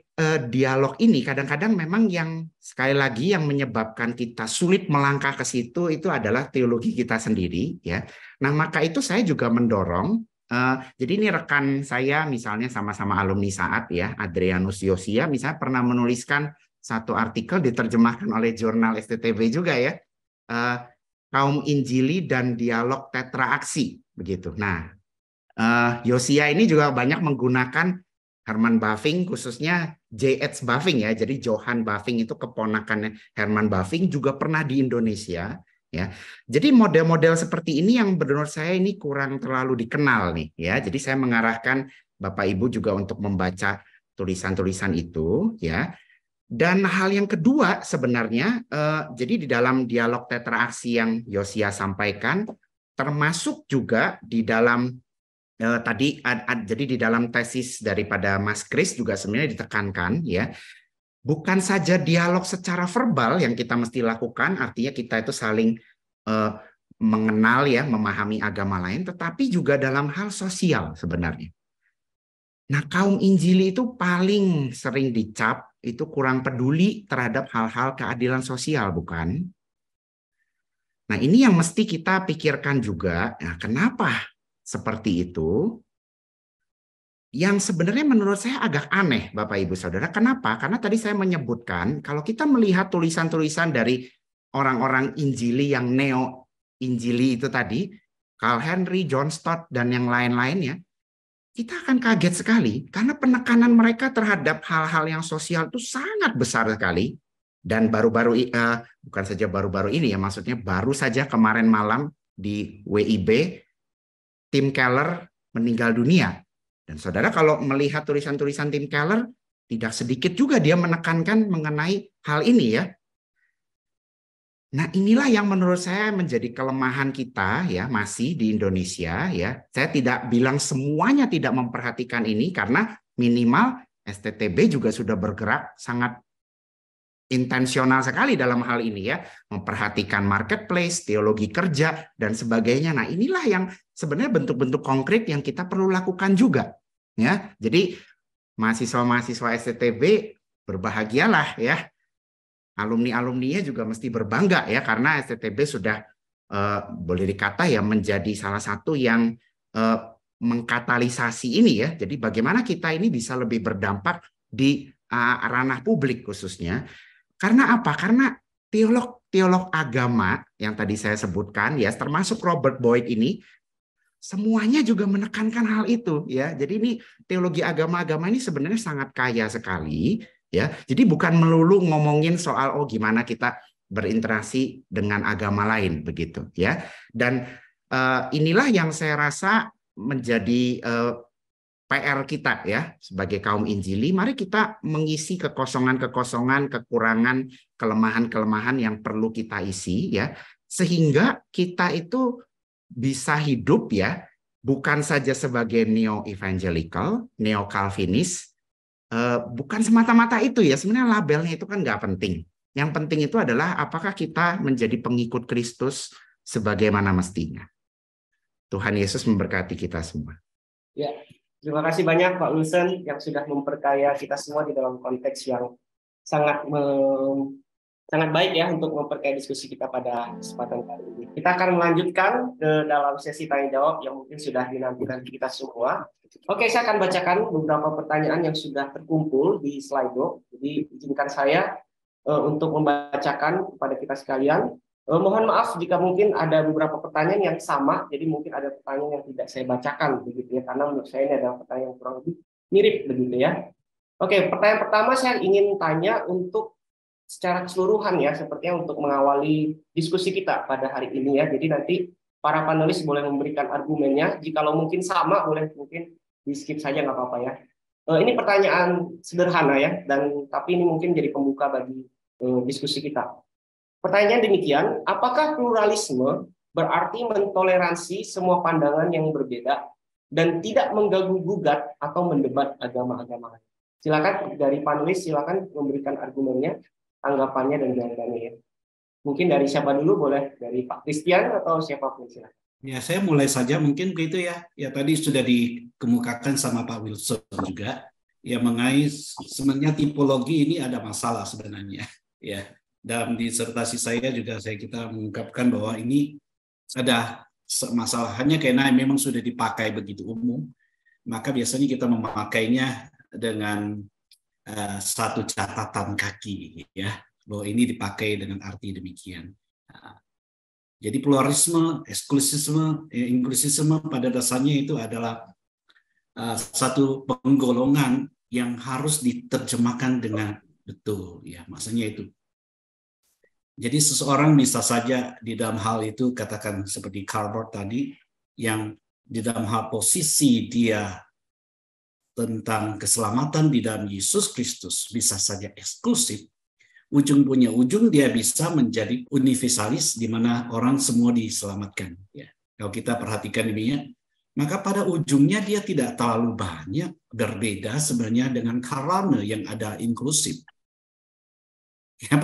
dialog ini kadang-kadang memang yang sekali lagi yang menyebabkan kita sulit melangkah ke situ itu adalah teologi kita sendiri ya. Nah, maka itu saya juga mendorong Jadi ini rekan saya misalnya sama-sama alumni Saat ya, Adrianus Yosia misalnya pernah menuliskan satu artikel diterjemahkan oleh jurnal STTB juga ya, kaum Injili dan dialog tetraaksi begitu. Nah, Yosia ini juga banyak menggunakan Herman Bavinck, khususnya J.H. Bavinck ya. Jadi Johann Bavinck itu keponakannya Herman Bavinck, juga pernah di Indonesia. Ya, jadi model-model seperti ini yang menurut saya ini kurang terlalu dikenal nih, ya. Jadi saya mengarahkan Bapak Ibu juga untuk membaca tulisan-tulisan itu, ya. Dan hal yang kedua sebenarnya, jadi di dalam dialog tetraaksi yang Yosia sampaikan, termasuk juga di dalam jadi di dalam tesis daripada Mas Kris juga sebenarnya ditekankan, ya. Bukan saja dialog secara verbal yang kita mesti lakukan, artinya kita itu saling mengenal ya, memahami agama lain, tetapi juga dalam hal sosial sebenarnya. Nah, kaum Injili itu paling sering dicap itu kurang peduli terhadap hal-hal keadilan sosial, bukan? Nah, ini yang mesti kita pikirkan juga. Nah, kenapa seperti itu? Yang sebenarnya menurut saya agak aneh, Bapak Ibu Saudara. Kenapa? Karena tadi saya menyebutkan, kalau kita melihat tulisan-tulisan dari orang-orang Injili yang neo-Injili itu tadi, Carl Henry, John Stott, dan yang lain-lainnya, kita akan kaget sekali karena penekanan mereka terhadap hal-hal yang sosial itu sangat besar sekali. Dan baru-baru, bukan saja baru-baru ini ya, maksudnya baru saja kemarin malam di WIB, Tim Keller meninggal dunia. Dan saudara kalau melihat tulisan-tulisan Tim Keller, tidak sedikit juga dia menekankan mengenai hal ini ya. Nah, inilah yang menurut saya menjadi kelemahan kita ya, masih di Indonesia ya. Saya tidak bilang semuanya tidak memperhatikan ini, karena minimal STTB juga sudah bergerak sangat intensional sekali dalam hal ini ya, memperhatikan marketplace, teologi kerja, dan sebagainya. Nah, inilah yang sebenarnya bentuk-bentuk konkret yang kita perlu lakukan juga. Ya, jadi mahasiswa-mahasiswa STTB berbahagialah ya. Alumni-alumninya juga mesti berbangga ya, karena STTB sudah boleh dikata ya menjadi salah satu yang mengkatalisasi ini ya. Jadi bagaimana kita ini bisa lebih berdampak di ranah publik khususnya. Karena apa? Karena teolog agama yang tadi saya sebutkan ya, termasuk Robert Boyd ini, semuanya juga menekankan hal itu ya. Jadi ini teologi agama-agama ini sebenarnya sangat kaya sekali ya. Jadi bukan melulu ngomongin soal gimana kita berinteraksi dengan agama lain begitu ya. Dan inilah yang saya rasa menjadi PR kita ya sebagai kaum Injili. Mari kita mengisi kekosongan-kekosongan, kekurangan, kelemahan-kelemahan yang perlu kita isi ya, sehingga kita itu bisa hidup ya, bukan saja sebagai neo-evangelical, neo-Calvinis, bukan semata-mata itu ya, sebenarnya labelnya itu kan nggak penting. Yang penting itu adalah apakah kita menjadi pengikut Kristus sebagaimana mestinya. Tuhan Yesus memberkati kita semua. Ya, terima kasih banyak Pak Wilson yang sudah memperkaya kita semua di dalam konteks yang sangat baik ya untuk memperkaya diskusi kita pada kesempatan kali ini. Kita akan melanjutkan ke dalam sesi tanya jawab yang mungkin sudah dinantikan kita semua. Oke, saya akan bacakan beberapa pertanyaan yang sudah terkumpul di Slido. Jadi izinkan saya untuk membacakan kepada kita sekalian. Mohon maaf jika mungkin ada beberapa pertanyaan yang sama, jadi mungkin ada pertanyaan yang tidak saya bacakan begitu ya, karena menurut saya ini adalah pertanyaan yang kurang lebih mirip begitu ya. Oke, pertanyaan pertama saya ingin tanya untuk secara keseluruhan ya, sepertinya untuk mengawali diskusi kita pada hari ini ya. Jadi nanti para panelis boleh memberikan argumennya. Jikalau mungkin sama, boleh mungkin di skip saja nggak apa-apa ya. Ini pertanyaan sederhana ya, dan tapi ini mungkin jadi pembuka bagi diskusi kita. Pertanyaan demikian, apakah pluralisme berarti mentoleransi semua pandangan yang berbeda dan tidak mengganggu-gugat atau mendebat agama-agama lain? Silakan dari panelis, silakan memberikan argumennya, tanggapannya dan jawabannya ya. Mungkin dari siapa dulu, boleh dari Pak Christian atau siapapun silakan. Ya, saya mulai saja mungkin begitu ya. Ya tadi sudah dikemukakan sama Pak Wilson juga. Ya mengenai sebenarnya tipologi ini ada masalah sebenarnya. Ya, dalam disertasi saya juga kita mengungkapkan bahwa ini ada masalahnya karena memang sudah dipakai begitu umum, maka biasanya kita memakainya dengan satu catatan kaki, ya, bahwa ini dipakai dengan arti demikian. Jadi pluralisme, eksklusisme, inklusisme pada dasarnya itu adalah satu penggolongan yang harus diterjemahkan dengan betul, ya, maksudnya itu. Jadi seseorang bisa saja di dalam hal itu, katakan seperti Calvert tadi, yang di dalam hal posisi dia tentang keselamatan di dalam Yesus Kristus bisa saja eksklusif. Ujung punya ujung dia bisa menjadi universalis di mana orang semua diselamatkan. Ya, kalau kita perhatikan ini, maka pada ujungnya dia tidak terlalu banyak berbeda sebenarnya dengan Karane yang ada inklusif. Ya,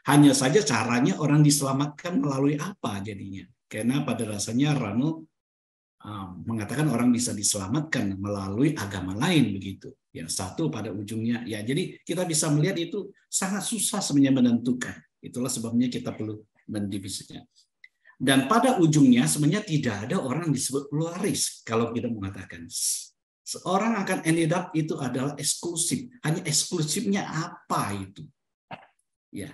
hanya saja caranya orang diselamatkan melalui apa jadinya. Karena pada dasarnya Rano mengatakan orang bisa diselamatkan melalui agama lain begitu. Yang satu pada ujungnya, ya, jadi kita bisa melihat itu sangat susah sebenarnya menentukan. Itulah sebabnya kita perlu mendivisinya. Dan pada ujungnya sebenarnya tidak ada orang disebut pluralis. Kalau kita mengatakan seorang akan ended up itu adalah eksklusif. Hanya eksklusifnya apa itu? Ya,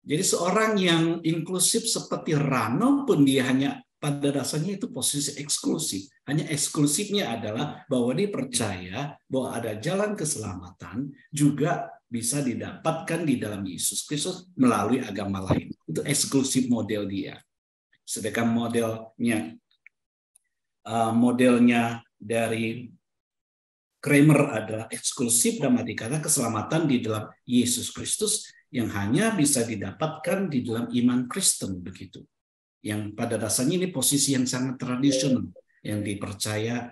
jadi seorang yang inklusif seperti Rano pun dia hanya pada dasarnya itu posisi eksklusif. Hanya eksklusifnya adalah bahwa dia percaya bahwa ada jalan keselamatan juga bisa didapatkan di dalam Yesus Kristus melalui agama lain. Itu eksklusif model dia. Sedangkan modelnya dari Kramer adalah eksklusif dalam arti kata keselamatan di dalam Yesus Kristus yang hanya bisa didapatkan di dalam iman Kristen begitu. Yang pada dasarnya ini posisi yang sangat tradisional yang dipercaya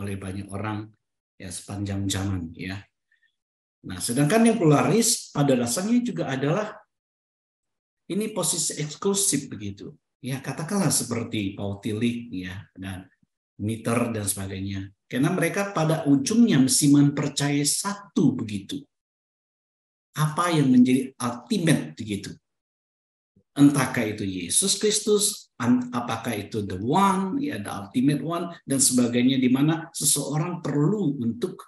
oleh banyak orang ya sepanjang zaman, ya. Nah, sedangkan yang pluralis pada dasarnya juga adalah ini posisi eksklusif begitu. Ya, katakanlah seperti Paul Tillich, ya, dan Mitter dan sebagainya. Karena mereka pada ujungnya mesti mempercayai satu begitu. Apa yang menjadi ultimate begitu. Entahkah itu Yesus Kristus, apakah itu the one, ya, the ultimate one, dan sebagainya, di mana seseorang perlu untuk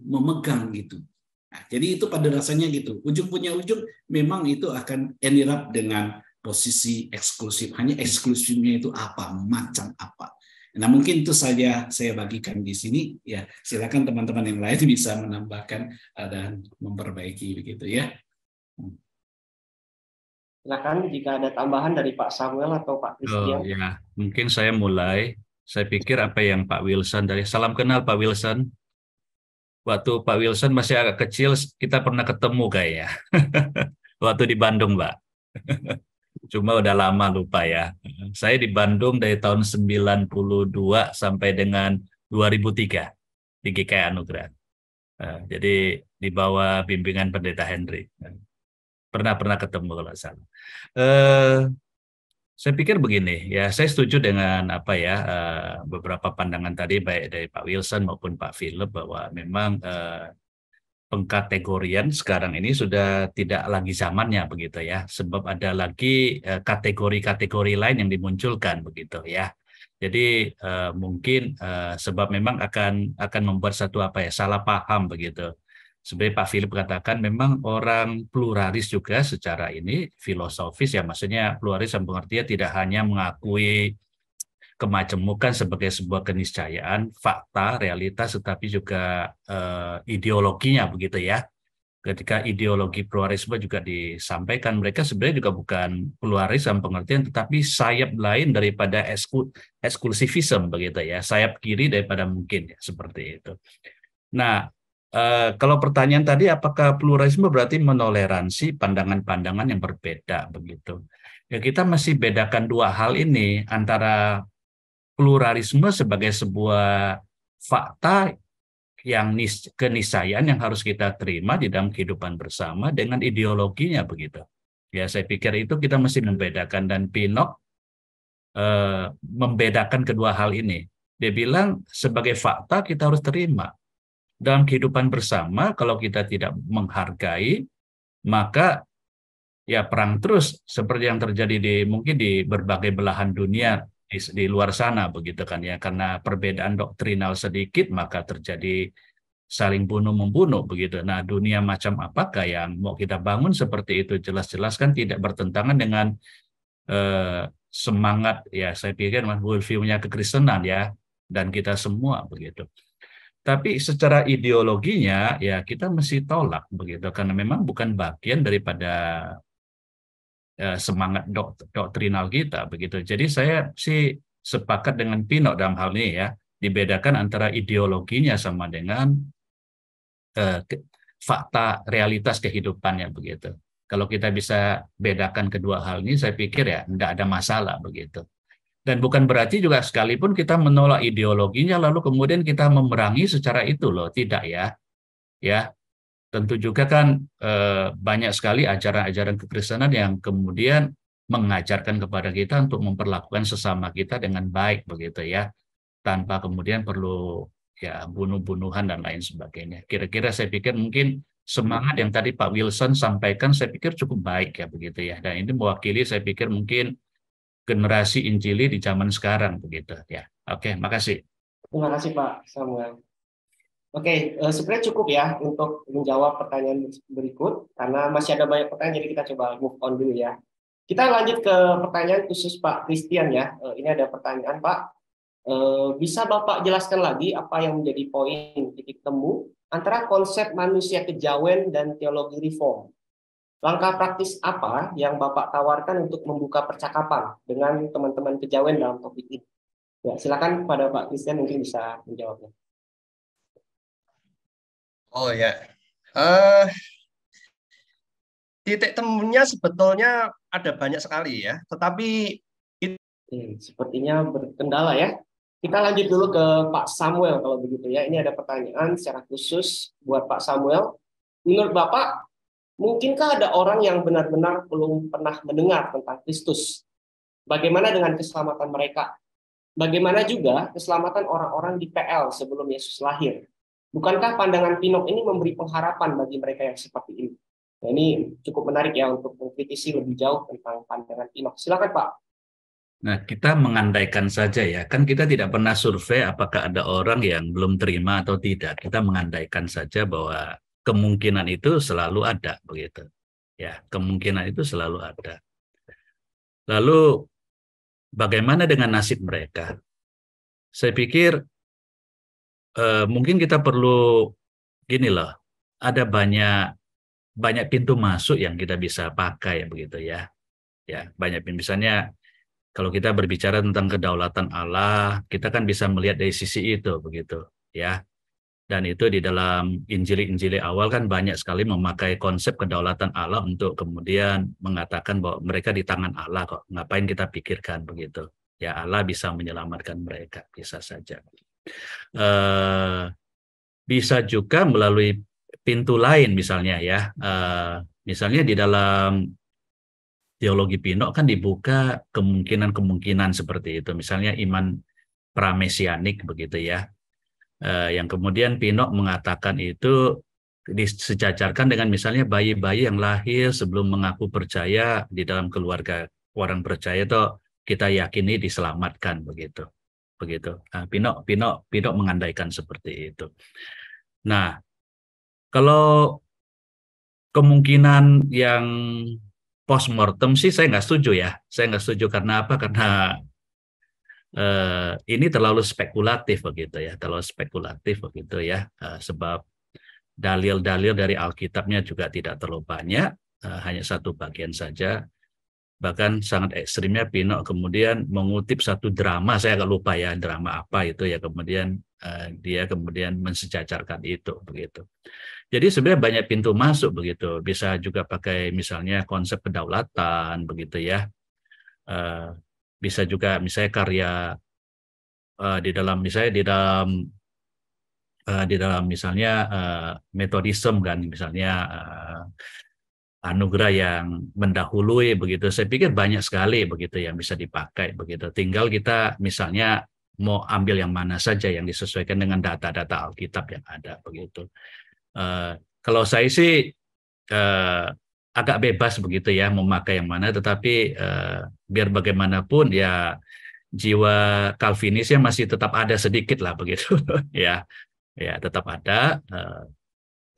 memegang gitu. Nah, jadi itu pada dasarnya gitu. Ujung punya ujung, memang itu akan ended up dengan posisi eksklusif. Hanya eksklusifnya itu apa, macam apa. Nah, mungkin itu saja saya bagikan di sini. Ya, silakan teman-teman yang lain bisa menambahkan dan memperbaiki begitu, ya. Silakan jika ada tambahan dari Pak Samuel atau Pak Christian. Oh ya, mungkin saya mulai. Saya pikir apa yang Pak Wilson dari salam kenal Pak Wilson. Waktu Pak Wilson masih agak kecil, kita pernah ketemu kayaknya. Waktu di Bandung, Pak. Cuma udah lama lupa ya. Saya di Bandung dari tahun 92 sampai dengan 2003 di GKI Anugerah. Jadi di bawah bimbingan Pendeta Henry. Pernah ketemu kalau salah. Saya pikir begini ya, saya setuju dengan apa ya beberapa pandangan tadi baik dari Pak Wilson maupun Pak Philip bahwa memang pengkategorian sekarang ini sudah tidak lagi zamannya begitu ya, sebab ada lagi kategori-kategori lain yang dimunculkan begitu ya. Jadi mungkin sebab memang akan membuat satu apa ya salah paham begitu. Sebenarnya Pak Philip katakan memang orang pluralis juga secara ini filosofis ya, maksudnya pluralis yang pengertian tidak hanya mengakui kemajemukan sebagai sebuah keniscayaan, fakta, realitas, tetapi juga ideologinya begitu ya. Ketika ideologi pluralisme juga disampaikan, mereka sebenarnya juga bukan pluralis dalam pengertian, tetapi sayap lain daripada eksklusivisme begitu ya, sayap kiri daripada mungkin ya, seperti itu. Nah, kalau pertanyaan tadi apakah pluralisme berarti menoleransi pandangan-pandangan yang berbeda begitu? Ya kita masih bedakan dua hal ini, antara pluralisme sebagai sebuah fakta yang keniscayaan yang harus kita terima di dalam kehidupan bersama dengan ideologinya begitu. Ya saya pikir itu kita mesti membedakan, dan Pinnock membedakan kedua hal ini. Dia bilang sebagai fakta kita harus terima. Dalam kehidupan bersama, kalau kita tidak menghargai, maka ya perang terus seperti yang terjadi mungkin di berbagai belahan dunia di luar sana begitu kan ya, karena perbedaan doktrinal sedikit maka terjadi saling bunuh-membunuh begitu. Nah, dunia macam apakah yang mau kita bangun seperti itu? Jelas-jelas kan tidak bertentangan dengan semangat ya, saya pikir worldview-nya kekristenan ya, dan kita semua begitu. Tapi secara ideologinya ya kita mesti tolak begitu, karena memang bukan bagian daripada semangat doktrinal kita begitu. Jadi saya sih sepakat dengan Pino dalam hal ini ya, dibedakan antara ideologinya sama dengan fakta realitas kehidupannya begitu. Kalau kita bisa bedakan kedua hal ini, saya pikir ya nggak ada masalah begitu. Dan bukan berarti juga sekalipun kita menolak ideologinya lalu kemudian kita memerangi secara itu loh, tidak ya. Ya, tentu juga kan banyak sekali ajaran-ajaran kekristenan yang kemudian mengajarkan kepada kita untuk memperlakukan sesama kita dengan baik begitu ya, tanpa kemudian perlu ya bunuh-bunuhan dan lain sebagainya. Kira-kira saya pikir mungkin semangat yang tadi Pak Wilson sampaikan saya pikir cukup baik ya begitu ya, dan ini mewakili saya pikir mungkin generasi Injili di zaman sekarang begitu ya. Oke, makasih. Terima kasih Pak Samuel. Oke, sebenarnya cukup ya untuk menjawab pertanyaan berikut, karena masih ada banyak pertanyaan, jadi kita coba move on dulu ya. Kita lanjut ke pertanyaan khusus Pak Christian ya. Ini ada pertanyaan Pak. Bisa Bapak jelaskan lagi apa yang menjadi poin titik temu antara konsep manusia kejawen dan teologi reform? Langkah praktis apa yang Bapak tawarkan untuk membuka percakapan dengan teman-teman kejawen dalam topik ini? Ya, silakan pada Pak Christian mungkin bisa menjawabnya. Oh ya, titik temunya sebetulnya ada banyak sekali ya, tetapi sepertinya berkendala ya. Kita lanjut dulu ke Pak Samuel kalau begitu ya. Ini ada pertanyaan secara khusus buat Pak Samuel. Menurut Bapak, mungkinkah ada orang yang benar-benar belum pernah mendengar tentang Kristus? Bagaimana dengan keselamatan mereka? Bagaimana juga keselamatan orang-orang di PL sebelum Yesus lahir? Bukankah pandangan Pinok ini memberi pengharapan bagi mereka yang seperti ini? Nah, ini cukup menarik ya untuk mengkritisi lebih jauh tentang pandangan Pinok. Silakan Pak. Nah, kita mengandaikan saja ya, kan kita tidak pernah survei apakah ada orang yang belum terima atau tidak. Kita mengandaikan saja bahwa kemungkinan itu selalu ada begitu. Ya, kemungkinan itu selalu ada. Lalu bagaimana dengan nasib mereka? Saya pikir mungkin kita perlu gini loh, ada banyak pintu masuk yang kita bisa pakai begitu ya. Ya, banyak pintu. Misalnya kalau kita berbicara tentang kedaulatan Allah, kita kan bisa melihat dari sisi itu begitu ya. Dan itu di dalam Injil-Injil awal kan banyak sekali memakai konsep kedaulatan Allah untuk kemudian mengatakan bahwa mereka di tangan Allah kok. Ngapain kita pikirkan begitu? Ya, Allah bisa menyelamatkan mereka, bisa saja. Bisa juga melalui pintu lain misalnya ya. Misalnya di dalam teologi Pinok kan dibuka kemungkinan-kemungkinan seperti itu. Misalnya iman pramesianik begitu ya. Yang kemudian Pinok mengatakan itu disejajarkan dengan misalnya bayi-bayi yang lahir sebelum mengaku percaya di dalam keluarga orang percaya itu kita yakini diselamatkan begitu. Nah, Pinok mengandaikan seperti itu. Nah, kalau kemungkinan yang postmortem sih saya nggak setuju ya. Saya nggak setuju karena apa? Karena ini terlalu spekulatif begitu ya, sebab dalil-dalil dari Alkitabnya juga tidak terlalu banyak, hanya satu bagian saja. Bahkan sangat ekstrimnya Pinok kemudian mengutip satu drama, saya agak lupa ya drama apa itu ya, kemudian dia kemudian mensejajarkan itu begitu. Jadi sebenarnya banyak pintu masuk begitu. Bisa juga pakai misalnya konsep kedaulatan begitu ya. Bisa juga misalnya karya di dalam misalnya metodisme kan, misalnya anugerah yang mendahului begitu. Saya pikir banyak sekali begitu yang bisa dipakai begitu. Tinggal kita misalnya mau ambil yang mana saja yang disesuaikan dengan data-data Alkitab yang ada begitu. Kalau saya sih agak bebas begitu ya memakai yang mana, tetapi biar bagaimanapun ya jiwa Calvinisnya masih tetap ada sedikit lah begitu. Ya, ya tetap ada.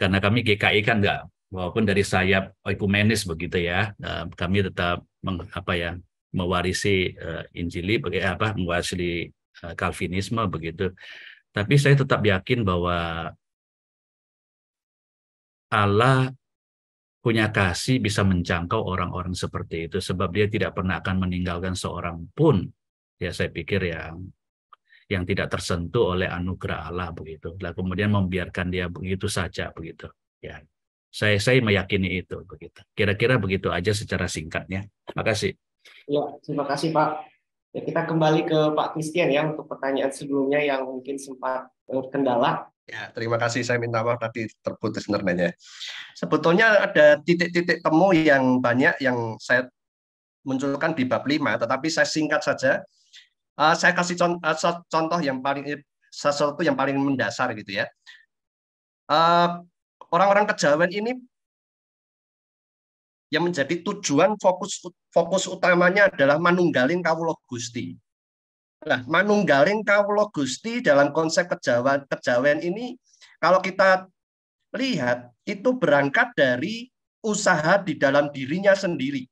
Karena kami GKI kan nggak, walaupun dari sayap ekumenis begitu ya, kami tetap mewarisi Injili, mewarisi Calvinisme begitu. Tapi saya tetap yakin bahwa Allah punya kasih bisa menjangkau orang-orang seperti itu, sebab Dia tidak pernah akan meninggalkan seorang pun. Ya saya pikir yang tidak tersentuh oleh anugerah Allah begitu. Lah kemudian membiarkan dia begitu saja begitu. Ya, saya meyakini itu begitu. Kira-kira begitu aja secara singkatnya. Makasih. Ya, terima kasih Pak. Ya, kita kembali ke Pak Christian ya untuk pertanyaan sebelumnya yang mungkin sempat terkendala. Ya, terima kasih. Saya minta maaf tadi terputus sebenarnya. Sebetulnya ada titik-titik temu yang banyak yang saya munculkan di bab 5, tetapi saya singkat saja. Saya kasih contoh yang sesuatu yang paling mendasar gitu ya. Orang-orang kejawen ini yang menjadi tujuan fokus utamanya adalah manunggaling kawula Gusti. Nah, manunggaling kawula Gusti dalam konsep kejawen ini, kalau kita lihat itu berangkat dari usaha di dalam dirinya sendiri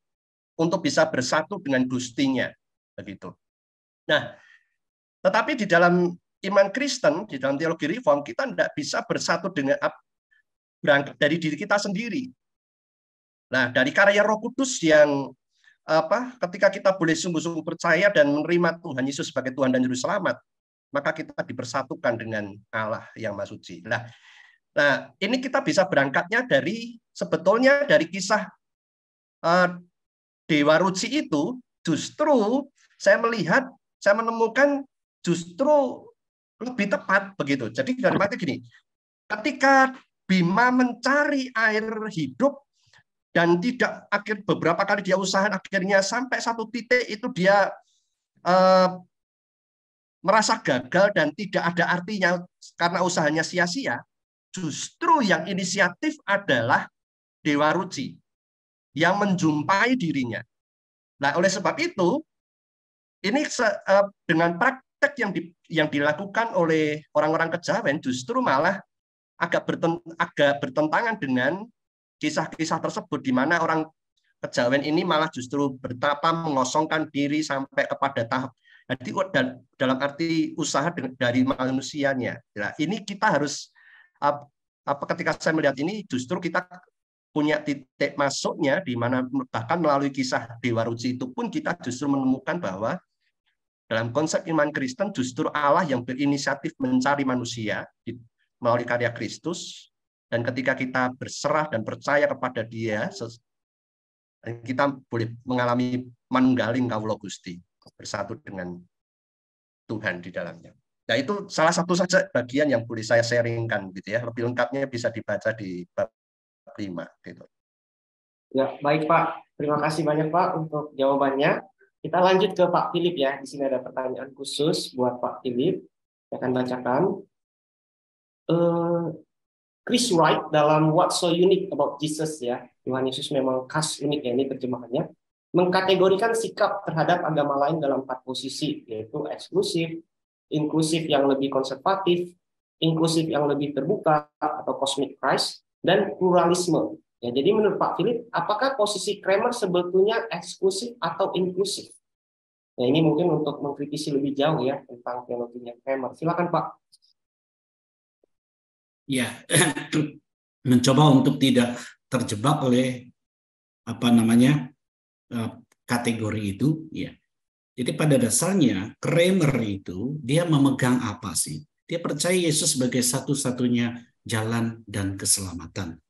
untuk bisa bersatu dengan Gustinya, begitu. Nah, tetapi di dalam iman Kristen, di dalam teologi reform, kita tidak bisa bersatu dengan berangkat dari diri kita sendiri. Nah, dari karya Roh Kudus yang ketika kita boleh sungguh-sungguh percaya dan menerima Tuhan Yesus sebagai Tuhan dan Juru Selamat, maka kita dipersatukan dengan Allah yang Maha Suci. Nah, ini kita bisa berangkatnya sebetulnya dari kisah Dewa Ruci itu. Justru saya menemukan justru lebih tepat begitu. Jadi dari mati gini, ketika Bima mencari air hidup dan beberapa kali dia usahakan, akhirnya sampai satu titik itu dia merasa gagal dan tidak ada artinya karena usahanya sia-sia. Justru yang inisiatif adalah Dewa Ruci yang menjumpai dirinya. Nah, oleh sebab itu ini dengan praktek yang dilakukan oleh orang-orang kejawen justru malah agak bertentangan dengan kisah-kisah tersebut, di mana orang kejawen ini malah justru bertapa mengosongkan diri sampai kepada tahap. Jadi dalam arti usaha dari manusianya. Nah, ini kita harus ketika saya melihat ini justru kita punya titik masuknya di mana bahkan melalui kisah Dewa Ruci itu pun kita justru menemukan bahwa dalam konsep iman Kristen justru Allah yang berinisiatif mencari manusia melalui karya Kristus, dan ketika kita berserah dan percaya kepada Dia, kita boleh mengalami manunggaling kawula Gusti, bersatu dengan Tuhan di dalamnya. Nah, itu salah satu saja bagian yang boleh saya sharingkan gitu ya. Lebih lengkapnya bisa dibaca di bab 5 gitu. Ya, baik Pak. Terima kasih banyak Pak untuk jawabannya. Kita lanjut ke Pak Philip ya. Di sini ada pertanyaan khusus buat Pak Philip. Saya akan bacakan. Chris Wright dalam What's So Unique About Jesus ya. Tuhan Yesus memang khas unik ya, ini terjemahannya. Mengkategorikan sikap terhadap agama lain dalam 4 posisi, yaitu eksklusif, inklusif yang lebih konservatif, inklusif yang lebih terbuka atau cosmic Christ, dan pluralisme. Ya, jadi menurut Pak Philip, apakah posisi Kramer sebetulnya eksklusif atau inklusif? Nah, ini mungkin untuk mengkritisi lebih jauh ya tentang teologinya Kramer. Silakan Pak. Ya, mencoba untuk tidak terjebak oleh kategori itu. Ya, jadi pada dasarnya Kramer itu dia memegang apa sih? Dia percaya Yesus sebagai satu-satunya jalan dan keselamatan.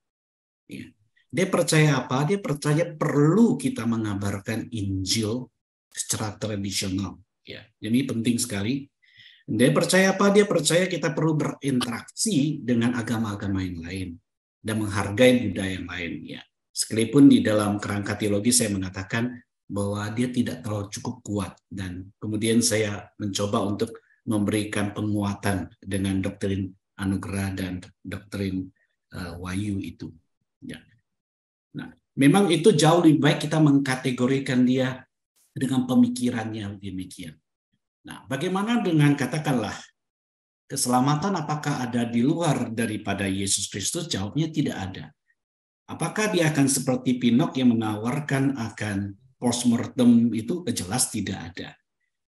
Ya. Dia percaya apa? Dia percaya perlu kita mengabarkan Injil secara tradisional. Ya, ini penting sekali. Dia percaya apa? Dia percaya kita perlu berinteraksi dengan agama-agama yang lain dan menghargai budaya yang lain. Ya, sekalipun di dalam kerangka teologi saya mengatakan bahwa dia tidak terlalu cukup kuat, dan kemudian saya mencoba untuk memberikan penguatan dengan doktrin anugerah dan doktrin wahyu itu. Ya. Nah, memang itu jauh lebih baik kita mengkategorikan dia dengan pemikirannya demikian. Nah, bagaimana dengan katakanlah keselamatan apakah ada di luar daripada Yesus Kristus? Jawabnya tidak ada. Apakah dia akan seperti Pinok yang menawarkan akan postmortem itu? Jelas tidak ada.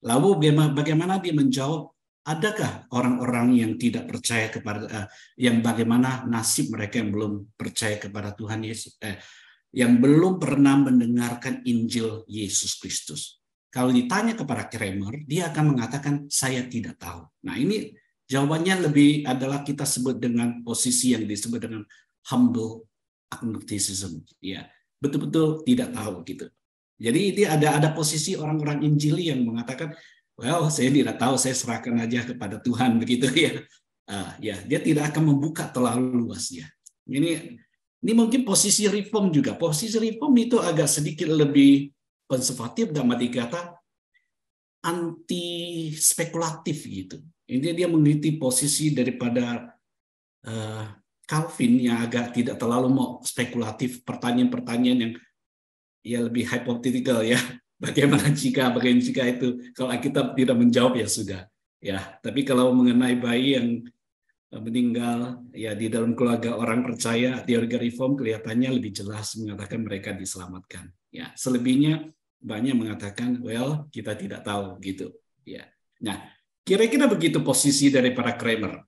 Lalu bagaimana dia menjawab, adakah orang-orang yang tidak percaya kepada, yang bagaimana nasib mereka yang belum percaya kepada Tuhan Yesus, yang belum pernah mendengarkan Injil Yesus Kristus? Kalau ditanya kepada Kramer, dia akan mengatakan, saya tidak tahu. Nah, ini jawabannya lebih adalah kita sebut dengan posisi yang disebut dengan humble agnosticism, ya, betul-betul tidak tahu gitu. Jadi ini ada posisi orang-orang Injili yang mengatakan, well, saya tidak tahu, saya serahkan aja kepada Tuhan begitu ya. Ya, dia tidak akan membuka terlalu luas ya. Ini mungkin posisi reform juga. Posisi reform itu agak sedikit lebih konservatif, dalam arti kata anti spekulatif gitu. Ini dia mengikuti posisi daripada Calvin yang agak tidak terlalu mau spekulatif, pertanyaan-pertanyaan yang ya lebih hypothetical ya. Bagaimana jika itu, kalau kita tidak menjawab ya sudah. Ya, tapi kalau mengenai bayi yang meninggal ya di dalam keluarga orang percaya, teori reform kelihatannya lebih jelas mengatakan mereka diselamatkan. Ya, selebihnya banyak mengatakan well, kita tidak tahu gitu. Ya. Nah, kira-kira begitu posisi daripada Kramer.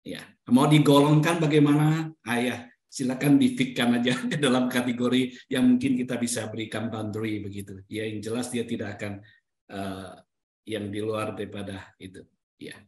Ya, mau digolongkan bagaimana? Ya, silakan di-fitkan aja ke dalam kategori yang mungkin kita bisa berikan boundary begitu. Ya, yang jelas dia tidak akan yang di luar daripada itu. Ya.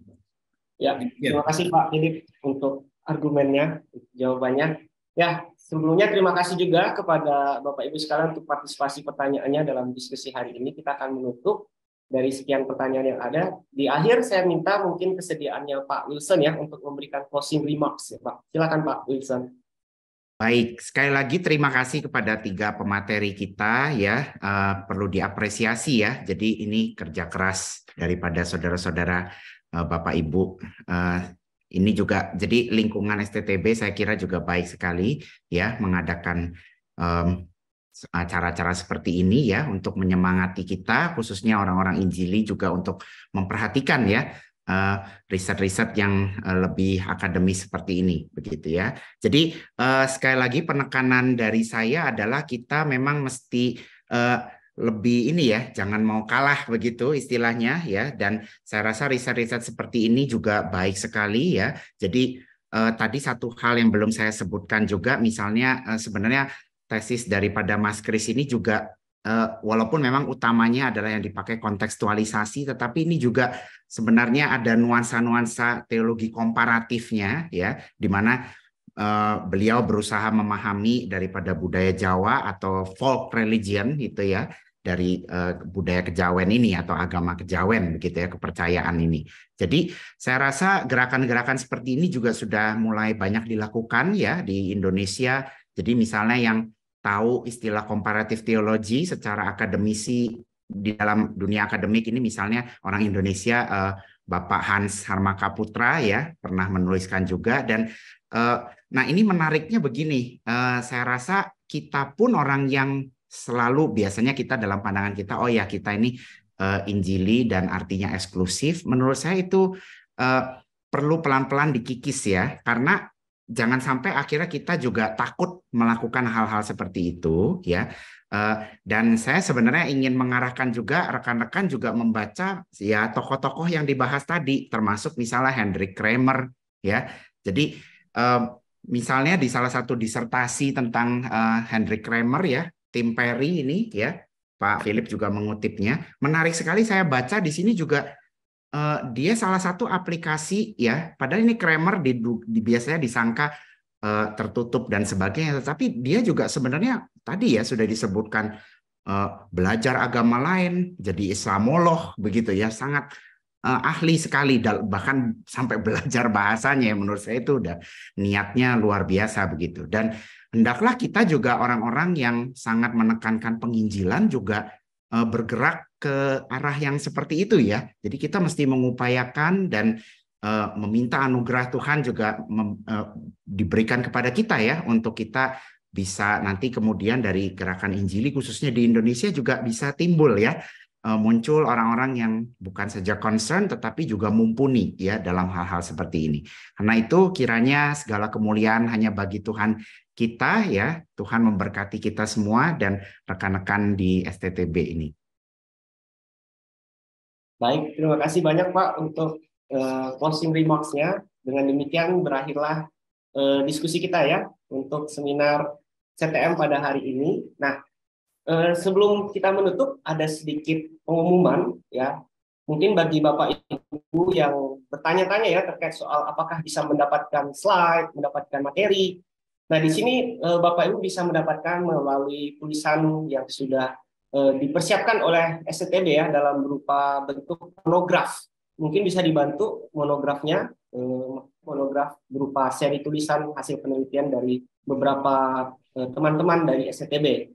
Ya, terima kasih Pak Philip untuk argumennya, jawabannya. Ya, sebelumnya terima kasih juga kepada Bapak Ibu sekalian untuk partisipasi pertanyaannya dalam diskusi hari ini. Kita akan menutup dari sekian pertanyaan yang ada. Di akhir saya minta mungkin kesediaannya Pak Wilson ya untuk memberikan closing remarks ya Pak. Silakan Pak Wilson. Baik, sekali lagi terima kasih kepada 3 pemateri kita ya, perlu diapresiasi ya. Jadi ini kerja keras daripada saudara-saudara Bapak Ibu. Ini juga jadi lingkungan STTB saya kira juga baik sekali ya mengadakan acara-acara seperti ini ya untuk menyemangati kita khususnya orang-orang Injili juga untuk memperhatikan ya riset-riset yang lebih akademis seperti ini begitu ya. Jadi sekali lagi penekanan dari saya adalah kita memang mesti lebih ini ya, jangan mau kalah begitu istilahnya ya. Dan saya rasa riset-riset seperti ini juga baik sekali ya. Jadi tadi satu hal yang belum saya sebutkan juga, misalnya sebenarnya tesis daripada Mas Kris ini juga walaupun memang utamanya adalah yang dipakai kontekstualisasi, tetapi ini juga sebenarnya ada nuansa-nuansa teologi komparatifnya ya, di mana beliau berusaha memahami daripada budaya Jawa atau folk religion gitu ya, dari budaya kejawen ini atau agama kejawen begitu ya, kepercayaan ini. Jadi saya rasa gerakan-gerakan seperti ini juga sudah mulai banyak dilakukan ya di Indonesia. Jadi misalnya yang tahu istilah komparatif teologi secara akademisi di dalam dunia akademik ini, misalnya orang Indonesia Bapak Hans Harmakaputra ya pernah menuliskan juga. Dan nah ini menariknya begini, saya rasa kita pun orang yang selalu biasanya kita dalam pandangan kita, oh ya kita ini Injili dan artinya eksklusif. Menurut saya itu perlu pelan-pelan dikikis ya, karena jangan sampai akhirnya kita juga takut melakukan hal-hal seperti itu ya. Dan saya sebenarnya ingin mengarahkan juga rekan-rekan juga membaca ya tokoh-tokoh yang dibahas tadi, termasuk misalnya Hendrik Kramer ya. Jadi misalnya di salah satu disertasi tentang Hendrik Kramer ya, Tim Perry ini ya, Pak Philip juga mengutipnya. Menarik sekali saya baca di sini juga dia salah satu aplikasi ya, padahal ini Kramer biasanya disangka tertutup dan sebagainya, tetapi dia juga sebenarnya tadi ya sudah disebutkan belajar agama lain, jadi Islamolog begitu ya, sangat ahli sekali, bahkan sampai belajar bahasanya. Menurut saya itu udah niatnya luar biasa begitu. Dan hendaklah kita juga orang-orang yang sangat menekankan penginjilan juga bergerak ke arah yang seperti itu ya. Jadi kita mesti mengupayakan dan meminta anugerah Tuhan juga diberikan kepada kita ya, untuk kita bisa nanti kemudian dari gerakan Injili khususnya di Indonesia juga bisa timbul ya. muncul orang-orang yang bukan saja concern tetapi juga mumpuni ya dalam hal-hal seperti ini. Karena itu kiranya segala kemuliaan hanya bagi Tuhan kita ya. Tuhan memberkati kita semua dan rekan-rekan di STTB ini. Baik, terima kasih banyak Pak untuk closing remarks-nya. Dengan demikian berakhirlah diskusi kita ya untuk seminar CTM pada hari ini. Nah, sebelum kita menutup ada sedikit pengumuman ya. Mungkin bagi Bapak Ibu yang bertanya-tanya ya terkait soal apakah bisa mendapatkan slide, mendapatkan materi. Nah, di sini Bapak Ibu bisa mendapatkan melalui tulisan yang sudah dipersiapkan oleh STTB ya dalam berupa bentuk monograf. Mungkin bisa dibantu monografnya, monograf berupa seri tulisan hasil penelitian dari beberapa teman-teman dari STTB.